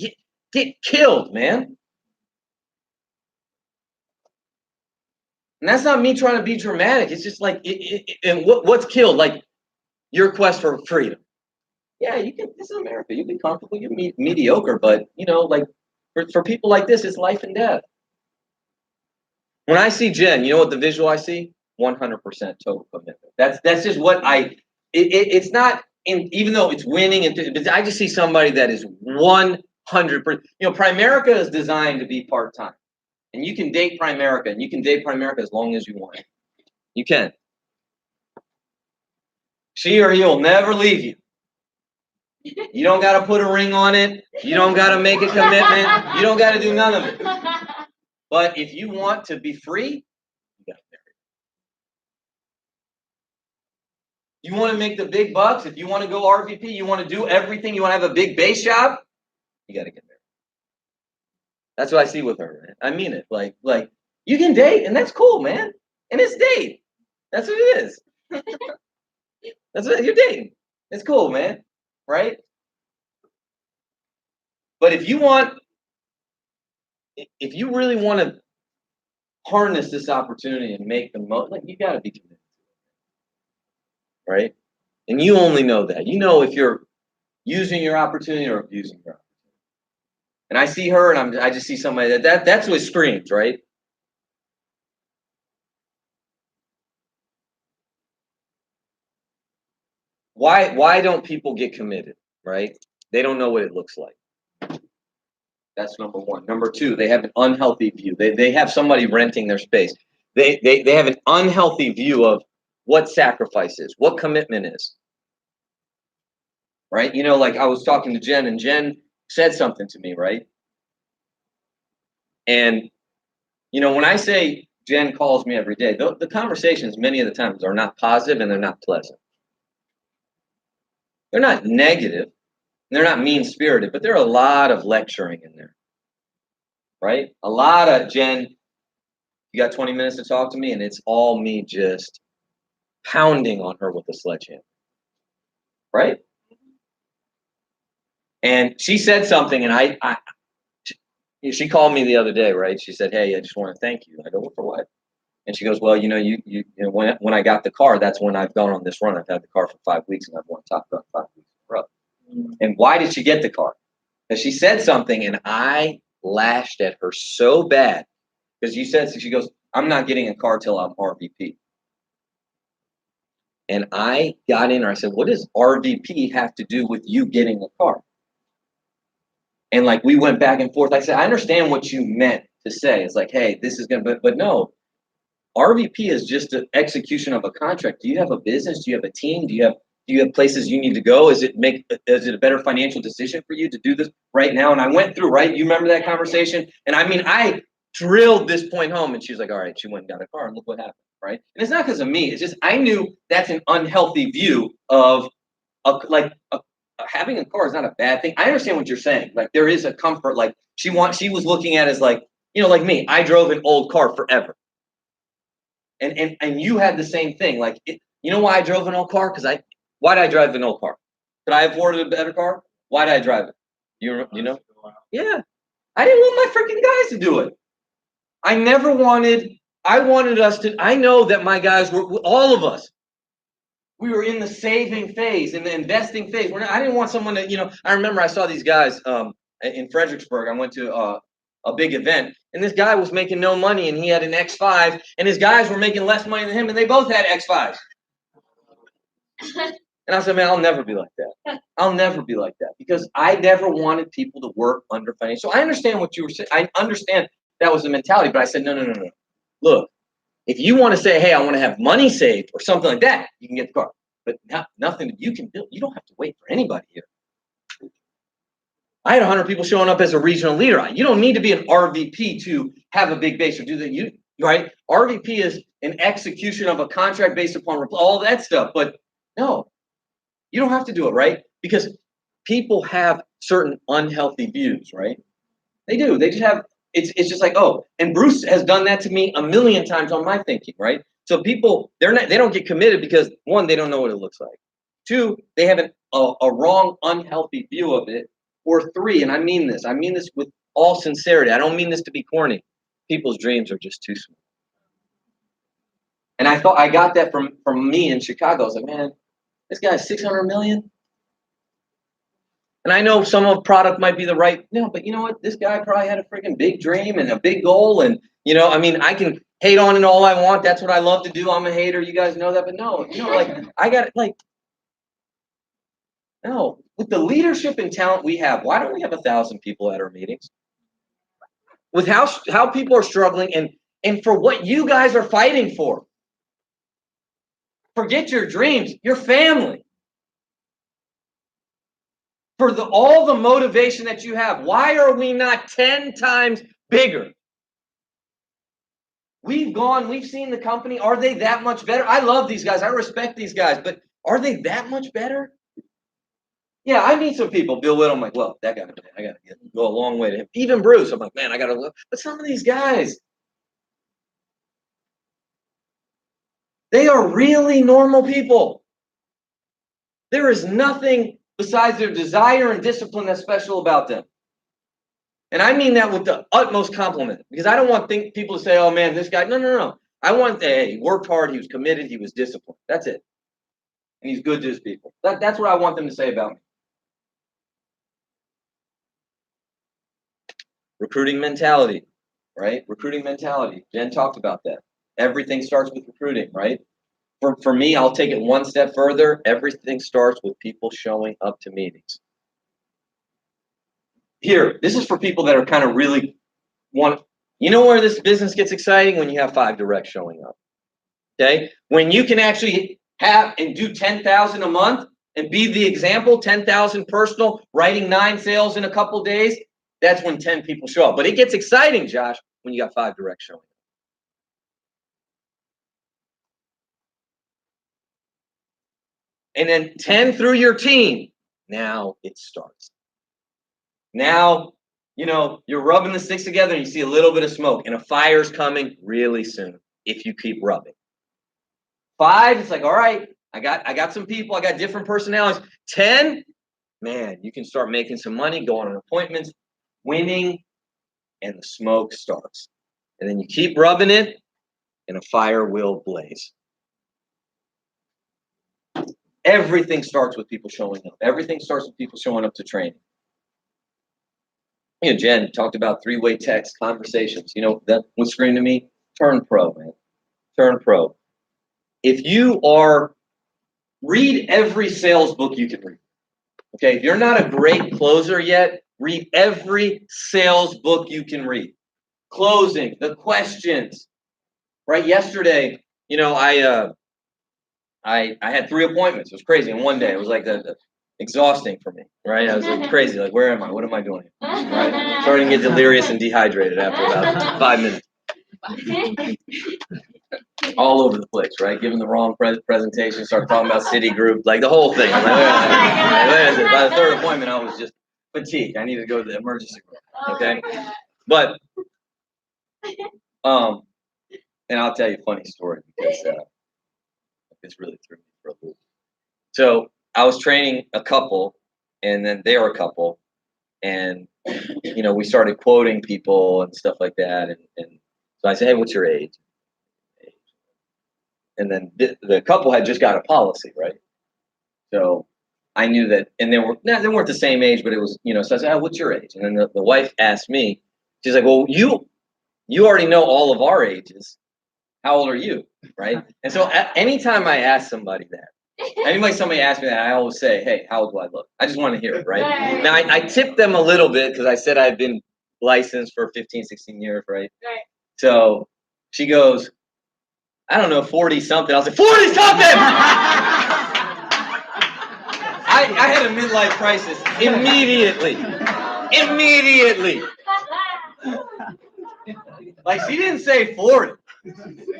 get killed, man. And that's not me trying to be dramatic. It's just like, and what's killed? Like, your quest for freedom. Yeah, this is America. You be comfortable, you're mediocre, but, like, for people like this, it's life and death. When I see Jen, you know what the visual I see? 100% total commitment. That's just what it's not, even though it's winning, but I just see somebody that is 100%. Primerica is designed to be part-time. And you can date Primerica, and you can date Primerica as long as you want. You can. She or he will never leave you. You don't got to put a ring on it. You don't got to make a commitment. You don't got to do none of it. But if you want to be free, you got to marry. You want to make the big bucks, if you want to go RVP, you want to do everything, you want to have a big base job, you got to get married. That's what I see with her, man. I mean it. Like you can date, and that's cool, man. And it's date. That's what it is. That's what you're dating. It's cool, man. Right? But if you really want to harness this opportunity and make the most, like, you got to be committed. Right? And you only know that. You know if you're using your opportunity or abusing your opportunity. And I see her, and I just see somebody that's what screams, right? Why don't people get committed, right? They don't know what it looks like. That's number one. Number two, they have an unhealthy view. They have somebody renting their space. They have an unhealthy view of what sacrifice is, what commitment is. Right? Like, I was talking to Jen, and Jen said something to me, right? And, when I say Jen calls me every day, the conversations many of the times are not positive and they're not pleasant. They're not negative. They're not mean-spirited, but there are a lot of lecturing in there, right? A lot of, Jen, you got 20 minutes to talk to me, and it's all me just pounding on her with a sledgehammer, right? And she said something, and she called me the other day, right? She said, "Hey, I just want to thank you." I go, "Well, for what?" And she goes, "Well, you know, when I got the car, that's when I've gone on this run. I've had the car for 5 weeks, and I've won Top Gun 5 weeks in a row." And why did she get the car? Because she said something, and I lashed at her so bad. Because she goes, "I'm not getting a car till I'm RVP." And I got in her. I said, "What does RVP have to do with you getting a car?" And like we went back and forth. I said, "I understand what you meant to say. It's like, hey, this is gonna, but no, RVP is just an execution of a contract. Do you have a business? Do you have a team? Do you have places you need to go? Is it a better financial decision for you to do this right now?" And I went through, right? You remember that conversation? And I mean, I drilled this point home, and she was like, "All right," she went and got a car, and look what happened, right? And it's not because of me. It's just I knew that's an unhealthy view of having a car is not a bad thing. I understand what you're saying. Like there is a comfort. Like she was looking at it as like, like me. I drove an old car forever. And you had the same thing. Like, you know why I drove an old car? Why did I drive an old car? Could I have afforded a better car? Why did I drive it? You know? Yeah. I didn't want my freaking guys to do it. I wanted us to, I know that my guys were, all of us, we were in the saving phase, in the investing phase. I didn't want someone to, I remember I saw these guys in Fredericksburg. I went to a big event, and this guy was making no money, and he had an X5, and his guys were making less money than him, and they both had X5s. And I said, man, I'll never be like that. I'll never be like that, because I never wanted people to work under financial. So I understand what you were saying. I understand that was the mentality, but I said, no. Look, if you want to say, hey, I want to have money saved or something like that, you can get the car. But nothing that you can build. You don't have to wait for anybody here. I had 100 people showing up as a regional leader. You don't need to be an RVP to have a big base or do that. Right? RVP is an execution of a contract based upon all that stuff. But no, you don't have to do it, right? Because people have certain unhealthy views, right? They do. They just have. It's just like, oh, and Bruce has done that to me a million times on my thinking, right? So people, they don't get committed because, one, they don't know what it looks like. Two, they have a wrong, unhealthy view of it. Or three, and I mean this with all sincerity. I don't mean this to be corny. People's dreams are just too small. And I thought I got that from me in Chicago. I was like, man, this guy's 600 million. And I know some of product might be the right, but you know what? This guy probably had a freaking big dream and a big goal. And, I mean, I can hate on it all I want. That's what I love to do. I'm a hater. You guys know that. But no, I got it. Like, no, with the leadership and talent we have, why don't we have 1,000 people at our meetings? With how people are struggling and for what you guys are fighting for. Forget your dreams, your family. For all the motivation that you have, why are we not 10 times bigger? We've seen the company. Are they that much better? I love these guys. I respect these guys, but are they that much better? Yeah, I meet some people. Bill Whittle, I'm like, well, that guy, I got to go a long way to him. Even Bruce, I'm like, man, I got to look. But some of these guys, they are really normal people. There is nothing besides their desire and discipline that's special about them. And I mean that with the utmost compliment, because I don't want people to say, oh, man, this guy. No. I want he worked hard, he was committed, he was disciplined. That's it. And he's good to his people. That's what I want them to say about me. Recruiting mentality, right? Recruiting mentality. Jen talked about that. Everything starts with recruiting, right? For me, I'll take it one step further. Everything starts with people showing up to meetings. Here, this is for people that are kind of really you know where this business gets exciting? When you have 5 directs showing up. Okay? When you can actually have and do 10,000 a month and be the example, 10,000 personal, writing 9 sales in a couple days, that's when 10 people show up. But it gets exciting, Josh, when you got 5 directs showing up. and then 10 through your team. Now it starts. Now, you're rubbing the sticks together and you see a little bit of smoke, and a fire's coming really soon if you keep rubbing. 5, it's like, all right, I got some people, I got different personalities. 10, man, you can start making some money, going on appointments, winning, and the smoke starts. And then you keep rubbing it, and a fire will blaze. Everything starts with people showing up. Everything starts with people showing up to training. Jen talked about 3-way text conversations. That would scream to me, turn pro, man. Turn pro. If you read every sales book you can read. Okay, if you're not a great closer yet, read every sales book you can read. Closing, the questions. Right, yesterday, I had 3 appointments. It was crazy in one day. It was like exhausting for me, right? I was like crazy, like, where am I? What am I doing? Right? Starting to get delirious and dehydrated after about 5 minutes. All over the place, right? Giving the wrong presentation, start talking about Citigroup, like the whole thing. I'm like, by the 3rd appointment, I was just fatigued. I needed to go to the emergency room. Okay, but and I'll tell you a funny story because this really threw me for a loop. So I was training a couple, and then they were a couple, and we started quoting people and stuff like that, and so I said, hey, what's your age? And then the couple had just got a policy, right? So I knew that, and they weren't the same age, but it was, so I said, what's your age? And then the wife asked me, she's like, well, you already know all of our ages. How old are you, right? And so anytime I ask somebody that, somebody asks me that, I always say, hey, how old do I look? I just want to hear it, right? Now, I tipped them a little bit because I said I've been licensed for 15, 16 years, right? So she goes, I don't know, 40-something. I was like, 40-something! I had a midlife crisis immediately. Like, she didn't say 40.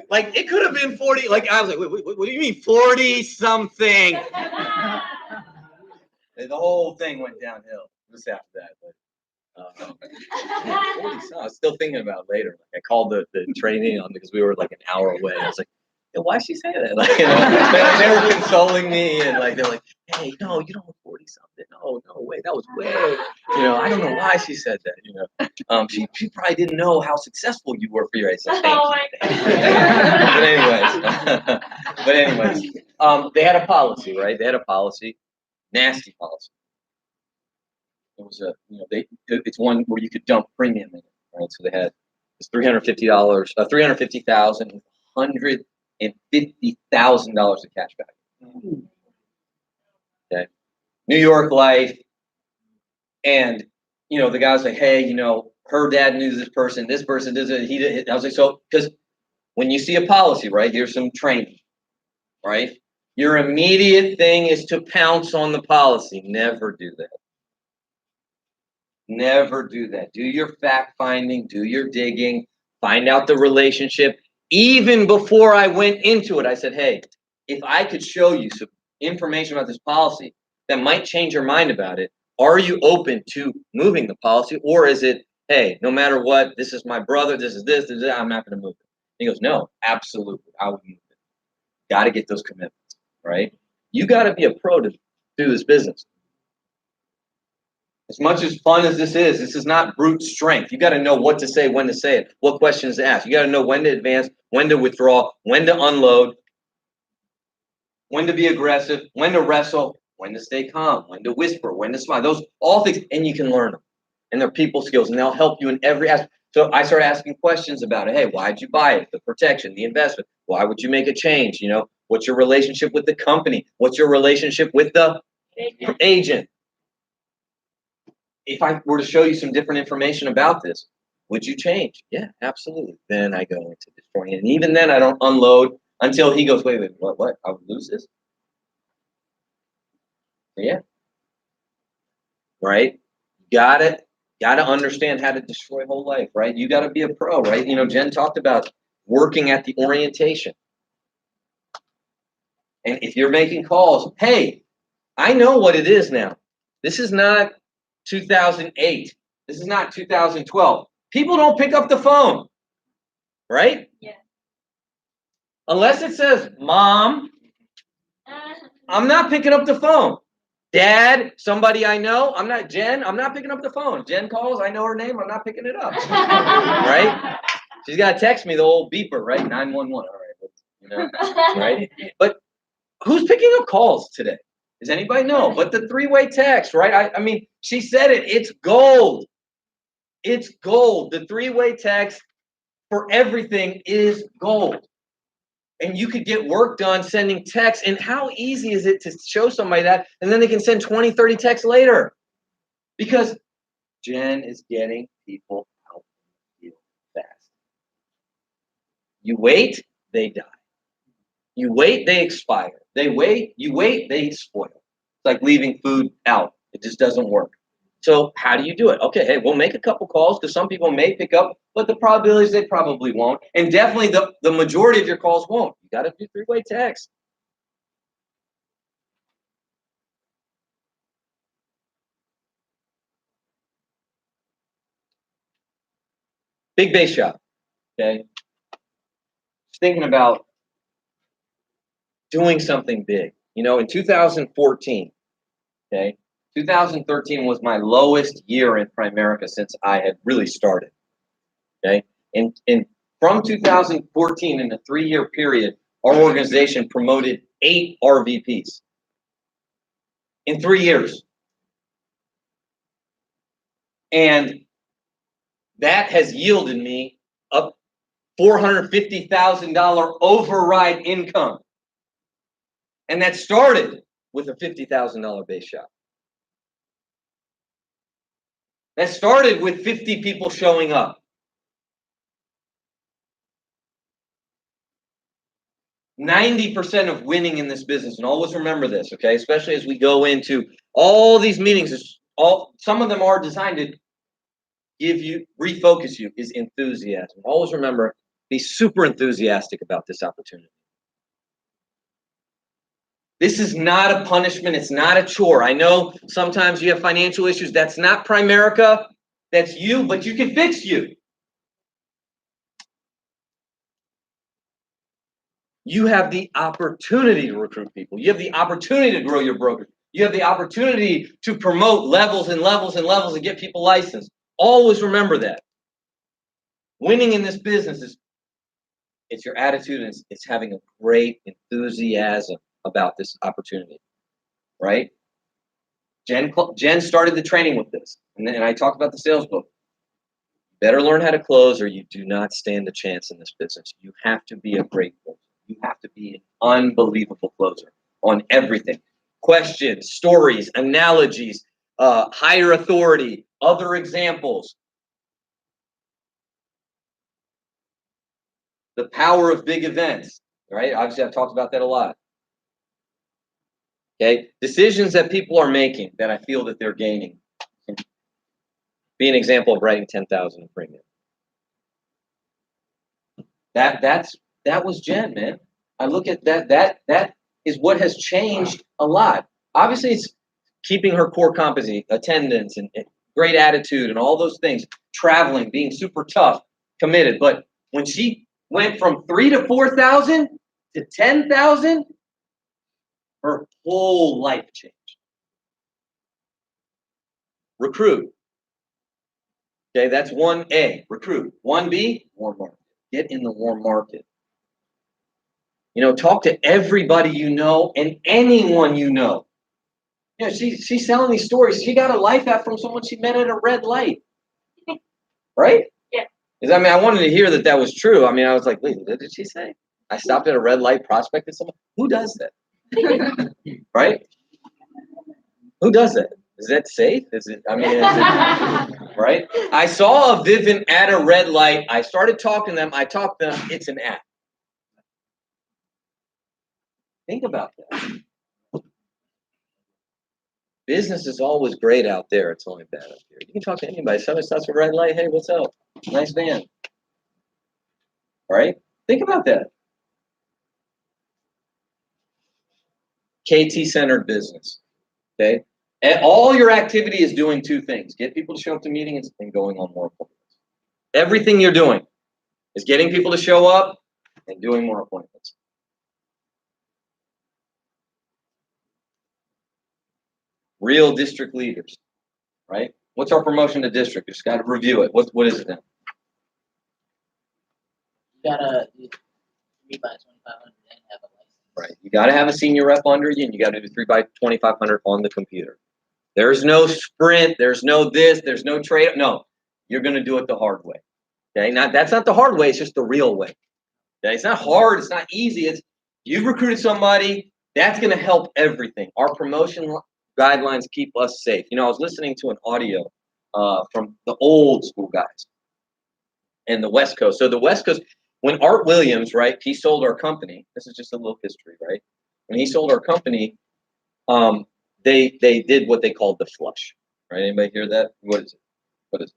Like, it could have been 40. Like, I was like, wait, what do you mean 40-something? The whole thing went downhill just after that. But, 40-something. I was still thinking about it later. Like, I called the training on because we were like an hour away. I was like, why did she say that? Like, they were consoling me, and like they're like, hey, no, you don't look 40-something. No, wait, that was way. I don't know why she said that. She probably didn't know how successful you were for your age. So but anyways, they had a policy, right? They had a policy, nasty policy. It was it's one where you could dump premium in it, right? So they had this $350, $350,000, $150,000 of cash back. Okay, New York Life, and the guy was like, hey, her dad knew this person does it. He did. I was like, so because when you see a policy, right, here's some training, right? Your immediate thing is to pounce on the policy. Never do that. Never do that. Do your fact finding, do your digging, find out the relationship. Even before I went into it, I said, hey, if I could show you some information about this policy that might change your mind about it, are you open to moving the policy? Or is it, hey, no matter what, this is my brother, this is this, I'm not going to move it. He goes, no, absolutely, I would move it. Got to get those commitments, right? You got to be a pro to do this business. As much as fun as this is not brute strength. You got to know what to say, when to say it, what questions to ask. You got to know when to advance, when to withdraw, when to unload, when to be aggressive, when to wrestle, when to stay calm, when to whisper, when to smile. Those all things, and you can learn them. And they're people skills, and they'll help you in every aspect. So I started asking questions about it. Hey, why'd you buy it? The protection, the investment. Why would you make a change? What's your relationship with the company? What's your relationship with the agent? If I were to show you some different information about this, would you change? Yeah, absolutely. Then I go into destroying it. And even then I don't unload until he goes, wait, what? I would lose this? Yeah. Right? Got it. Got to understand how to destroy whole life, right? You got to be a pro, right? Jen talked about working at the orientation. And if you're making calls, hey, I know what it is now. This is not 2008. This is not 2012. People don't pick up the phone, right? Yeah. Unless it says, Mom, I'm not picking up the phone. Dad, somebody I know, I'm not picking up the phone. Jen calls, I know her name, I'm not picking it up. Right? She's got to text me the old beeper, right? 911. All right, you know, right? But who's picking up calls today? Does anybody know? But the three-way text, right? I mean, she said it. It's gold. It's gold. The three-way text for everything is gold. And you could get work done sending texts. And how easy is it to show somebody that? And then they can send 20, 30 texts later. Because Jen is getting people out in the field fast. You wait, they die. You wait, they expire. You wait, they spoil. It's like leaving food out. It just doesn't work. So how do you do it? Okay, hey, we'll make a couple calls because some people may pick up, but the probability is they probably won't. And definitely the majority of your calls won't. You got to do three-way text. Big base shop, okay? Just thinking about doing something big. You know, in 2014, okay, 2013 was my lowest year in Primerica since I had really started. Okay, and from 2014 in a 3-year period, our organization promoted 8 RVPs in 3 years, and that has yielded me a $450,000 override income, and that started with a $50,000 base shop. That started with 50 people showing up. 90% of winning in this business, and always remember this, okay? Especially as we go into all these meetings, some of them are designed to refocus you, is enthusiasm. Always remember, be super enthusiastic about this opportunity. This is not a punishment. It's not a chore. I know sometimes you have financial issues. That's not Primerica. That's you, but you can fix you. You have the opportunity to recruit people. You have the opportunity to grow your brokerage. You have the opportunity to promote levels and levels and levels and get people licensed. Always remember that. Winning in this business it's your attitude and it's having a great enthusiasm about this opportunity, right? Jen started the training with this, and I talked about the sales book. Better learn how to close or you do not stand a chance in this business. You have to be a great closer. You have to be an unbelievable closer on everything. Questions, stories, analogies, higher authority, other examples. The power of big events, right? Obviously, I've talked about that a lot. Okay, decisions that people are making that I feel that they're gaining. Be an example of writing 10,000 in premium. That was Jen, man. I look at that. That is what has changed a lot. Obviously, it's keeping her core competency, attendance, and great attitude, and all those things. Traveling, being super tough, committed. But when she went from 3,000 to 4,000 to 10,000, her whole life changed. Recruit. Okay, that's 1A. Recruit. 1B. Warm market. Get in the warm market. You know, talk to everybody you know and anyone you know. You know, she's selling these stories. She got a life out from someone she met at a red light. Right? Yeah. Because, I mean, I wanted to hear that was true. I mean, I was like, wait, what did she say? I stopped at a red light, prospected someone. Who does that? Right? Who does that? Is that safe? Is it, I mean, right? I saw a Vivint at a red light. I started talking to them. I talked to them. It's an app. Think about that. Business is always great out there. It's only bad up here. You can talk to anybody. Somebody stops at a red light. Hey, what's up? Nice van. All right? Think about that. KT-centered business. Okay? And all your activity is doing two things. Get people to show up to meetings and going on more appointments. Everything you're doing is getting people to show up and doing more appointments. Real district leaders, right? What's our promotion to district? Just got to review it. What is it now? You gotta do 3 by 2,500 and have a license. Right. You got to have a senior rep under you, and you got to do 3 by 2,500 on the computer. There's no sprint. There's no this. There's no trade. No, you're going to do it the hard way. Okay. That's not the hard way. It's just the real way. Okay. It's not hard. It's not easy. It's you've recruited somebody. That's going to help everything. Our promotion guidelines keep us safe. You know, I was listening to an audio from the old school guys and the West Coast. So the West Coast, when Art Williams, right, he sold our company. This is just a little history, right? When he sold our company, they did what they called the flush, right? Anybody hear that? What is it? What is it?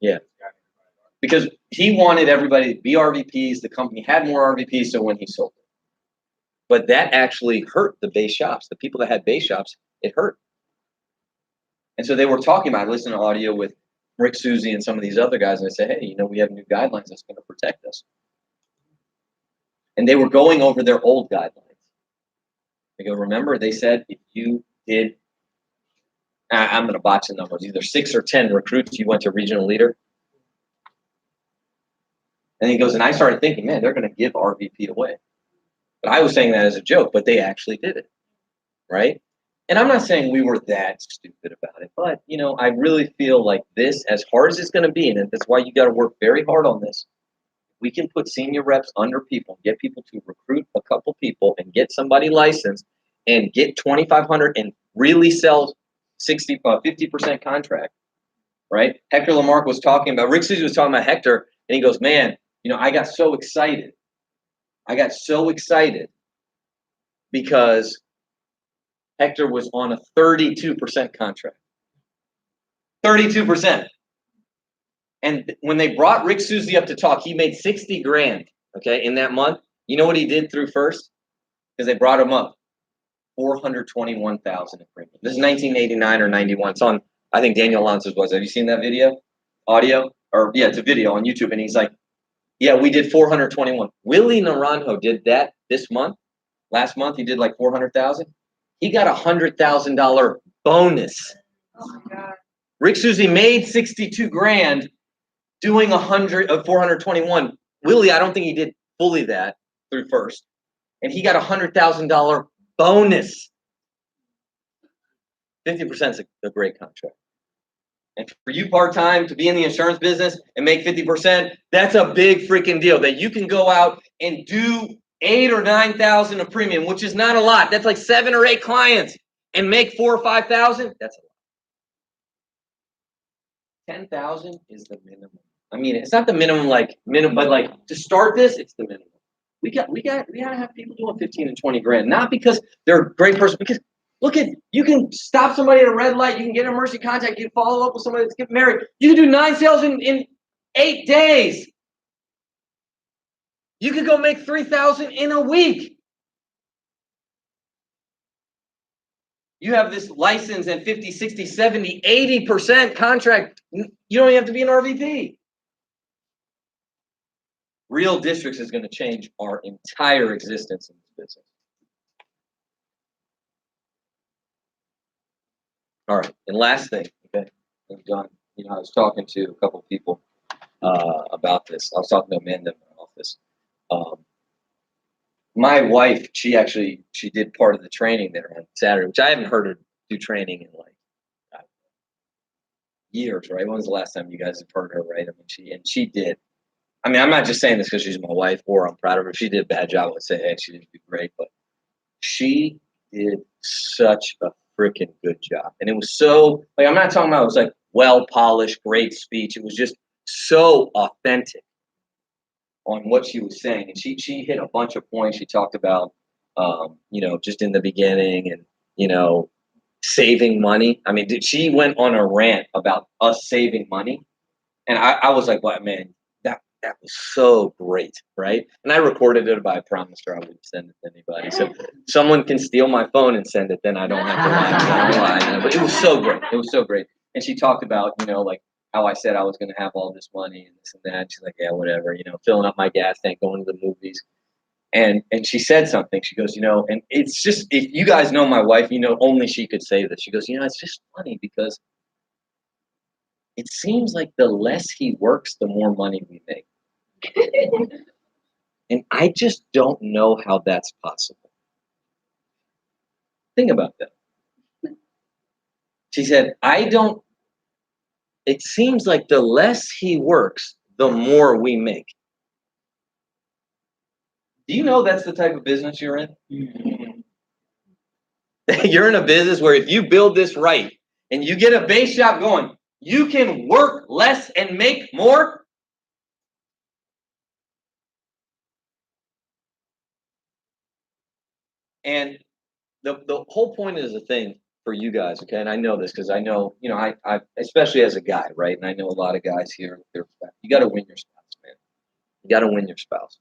Yeah. Because he wanted everybody to be RVPs. The company had more RVPs, so when he sold it. But that actually hurt the base shops. The people that had base shops, it hurt. And so they were talking about, I listened to audio with Rick Susie and some of these other guys, and I said, hey, you know, we have new guidelines that's going to protect us. And they were going over their old guidelines. They go, remember, they said if you did, I'm going to botch the numbers, either 6 or 10 recruits, you went to regional leader. And he goes, and I started thinking, man, they're going to give RVP away. But I was saying that as a joke, but they actually did it, right? And I'm not saying we were that stupid about it, but, you know, I really feel like this, as hard as it's going to be, and that's why you got to work very hard on this, we can put senior reps under people, get people to recruit a couple people and get somebody licensed and get 2,500 and really sell 50% contract, right? Hector Lamarck was talking about, Rick Susie was talking about Hector, and he goes, man, you know, I got so excited because Hector was on a 32% contract. 32%. And when they brought Rick Susie up to talk, he made 60 grand, okay, in that month. You know what he did through first? Because they brought him up. 421,000 in premium. This is 1989 or 91. It's on, I think Daniel Alonso's was. Have you seen that video? Audio? Or yeah, it's a video on YouTube. And he's like, yeah, we did 421. Willie Naranjo did that this month. Last month, he did like 400,000. He got $100,000 bonus. Oh my God. Rick Susie made 62 grand doing 421. Willie, I don't think he did fully that through first. And he got $100,000 bonus. 50% is a great contract. And for you part-time to be in the insurance business and make 50%, that's a big freaking deal. That you can go out and do 8,000 or 9,000 of premium, which is not a lot. That's like 7 or 8 clients, and make 4,000 or 5,000. That's a lot. 10,000 is the minimum. I mean, it's not the minimum, but like to start this, it's the minimum. We gotta have people doing 15 and 20 grand, not because they're a great person, because look at, you can stop somebody at a red light, you can get an emergency contact, you can follow up with somebody that's getting married. You can do 9 sales in 8 days. You could go make 3,000 in a week. You have this license and 50, 60, 70, 80% contract. You don't even have to be an RVP. Real Districts is going to change our entire existence in this business. All right, and last thing, okay, I'm done. You know, I was talking to a couple of people about this. I was talking to Amanda in my office. My wife, she did part of the training there on Saturday, which I haven't heard her do training in like years, right? When was the last time you guys have heard her, right? I mean, she did. I mean, I'm not just saying this because she's my wife or I'm proud of her. If she did a bad job, I would say, hey, she didn't do great, but she did such a freaking good job. And it was so, like, I'm not talking about it was like well-polished, great speech. It was just so authentic on what she was saying. And she hit a bunch of points. She talked about, you know, just in the beginning and, you know, saving money. I mean, she went on a rant about us saving money. And I was like, well, man, that was so great, right? And I recorded it, but I promised her I wouldn't send it to anybody. So someone can steal my phone and send it, then I don't have to lie. I don't lie, you know, but it was so great. It was so great. And she talked about, you know, like how I said I was going to have all this money and this and that. She's like, yeah, whatever, you know, filling up my gas tank, going to the movies. And she said something. She goes, you know, and it's just, if you guys know my wife, you know, only she could say this. She goes, you know, it's just funny because it seems like the less he works, the more money we make. And I just don't know how that's possible. Think about that. She said, it seems like the less he works, the more we make. Do you know that's the type of business you're in? You're in a business where if you build this right and you get a base shop going, you can work less and make more. And the whole point is a thing for you guys, okay? And I know this because I know, you know, I especially as a guy, right? And I know a lot of guys here, you got to win your spouse, man. You got to win your spouse.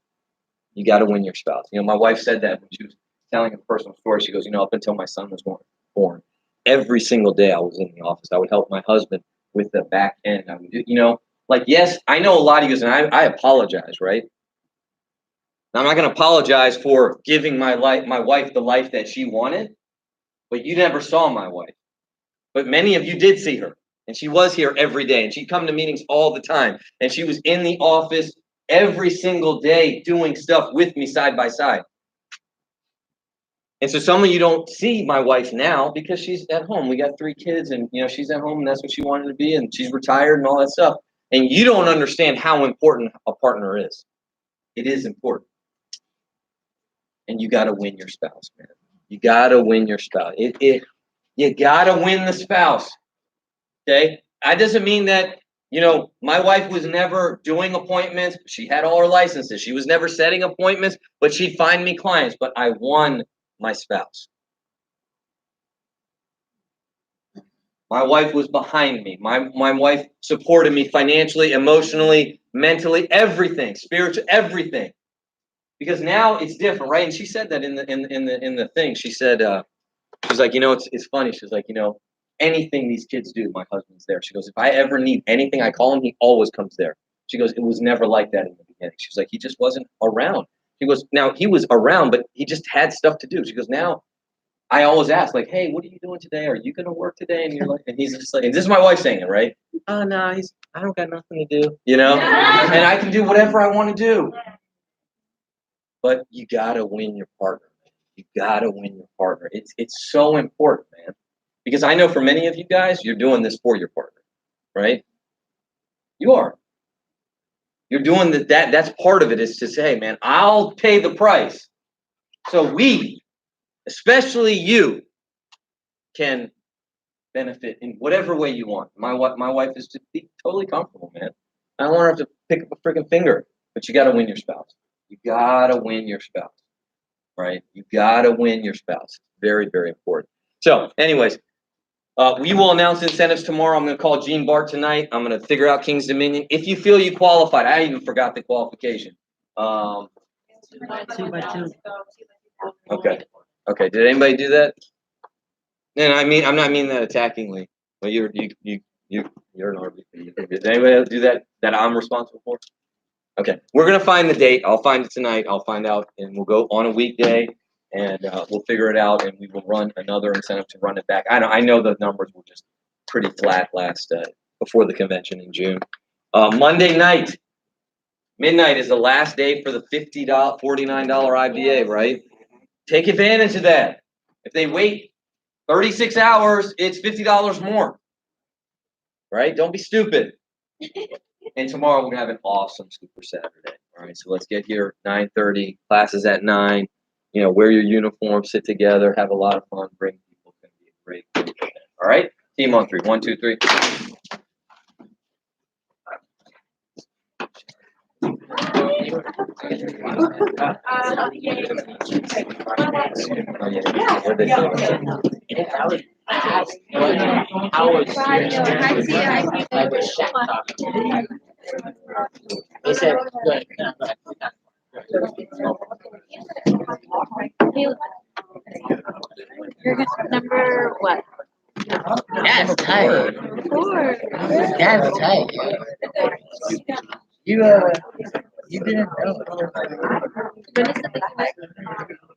You got to win your spouse. You know, my wife said that when she was telling a personal story. She goes, you know, up until my son was born, every single day I was in the office. I would help my husband with the back end. I would do, you know, like, yes, I know a lot of you guys, and I apologize, right? I'm not going to apologize for giving my wife the life that she wanted, but you never saw my wife. But many of you did see her, and she was here every day, and she'd come to meetings all the time, and she was in the office every single day doing stuff with me side by side. And so some of you don't see my wife now because she's at home. We got 3 kids, and you know she's at home, and that's what she wanted to be, and she's retired and all that stuff. And you don't understand how important a partner is. It is important. And you got to win your spouse, man. You got to win your spouse. You got to win the spouse. Okay? That doesn't mean that, you know, my wife was never doing appointments. She had all her licenses. She was never setting appointments, but she'd find me clients. But I won my spouse. My wife was behind me. My wife supported me financially, emotionally, mentally, everything, spiritual, everything. Because now it's different, right? And she said that in the thing. She said, she's like, you know, it's funny. She's like, you know, anything these kids do, my husband's there. She goes, if I ever need anything, I call him. He always comes there. She goes, it was never like that in the beginning. She's like, he just wasn't around. She goes, now he was around, but he just had stuff to do. She goes, now I always ask, like, hey, what are you doing today? Are you going to work today? And you're like, and he's just like, and this is my wife saying it, right? Oh, no, I don't got nothing to do, you know? And I can do whatever I want to do. But you got to win your partner. You got to win your partner. It's so important, man. Because I know for many of you guys, you're doing this for your partner, right? You are. You're doing that's part of it is to say, hey, man, I'll pay the price. So we, especially you, can benefit in whatever way you want. My wife is to be totally comfortable, man. I don't want her to have to pick up a freaking finger, but you got to win your spouse. You got to win your spouse, right? You got to win your spouse. Very, very important. So anyways, we will announce incentives tomorrow. I'm going to call Gene Bart tonight. I'm going to figure out King's Dominion. If you feel you qualified, I even forgot the qualification. 2 by 2. Okay. Okay. Did anybody do that? And I'm not meaning that attackingly. But you're an RVP. Did anybody else do that I'm responsible for? Okay. We're gonna find the date. I'll find it tonight. I'll find out, and we'll go on a weekday, and we'll figure it out, and we will run another incentive to run it back. I know the numbers were just pretty flat last before the convention in June. Monday night, midnight is the last day for the $49 IBA, right? Take advantage of that. If they wait 36 hours, it's $50 more, right? Don't be stupid. And tomorrow we're gonna have an awesome Super Saturday. All right, so let's get here 9:30. Classes at 9. You know, wear your uniform, sit together, have a lot of fun, bring people. It's gonna be a great event. All right, team on 3. 1, 2, 3. I was They said, good, no, but. You're number what? That's tight. 4. That's tight. You didn't know. When is the big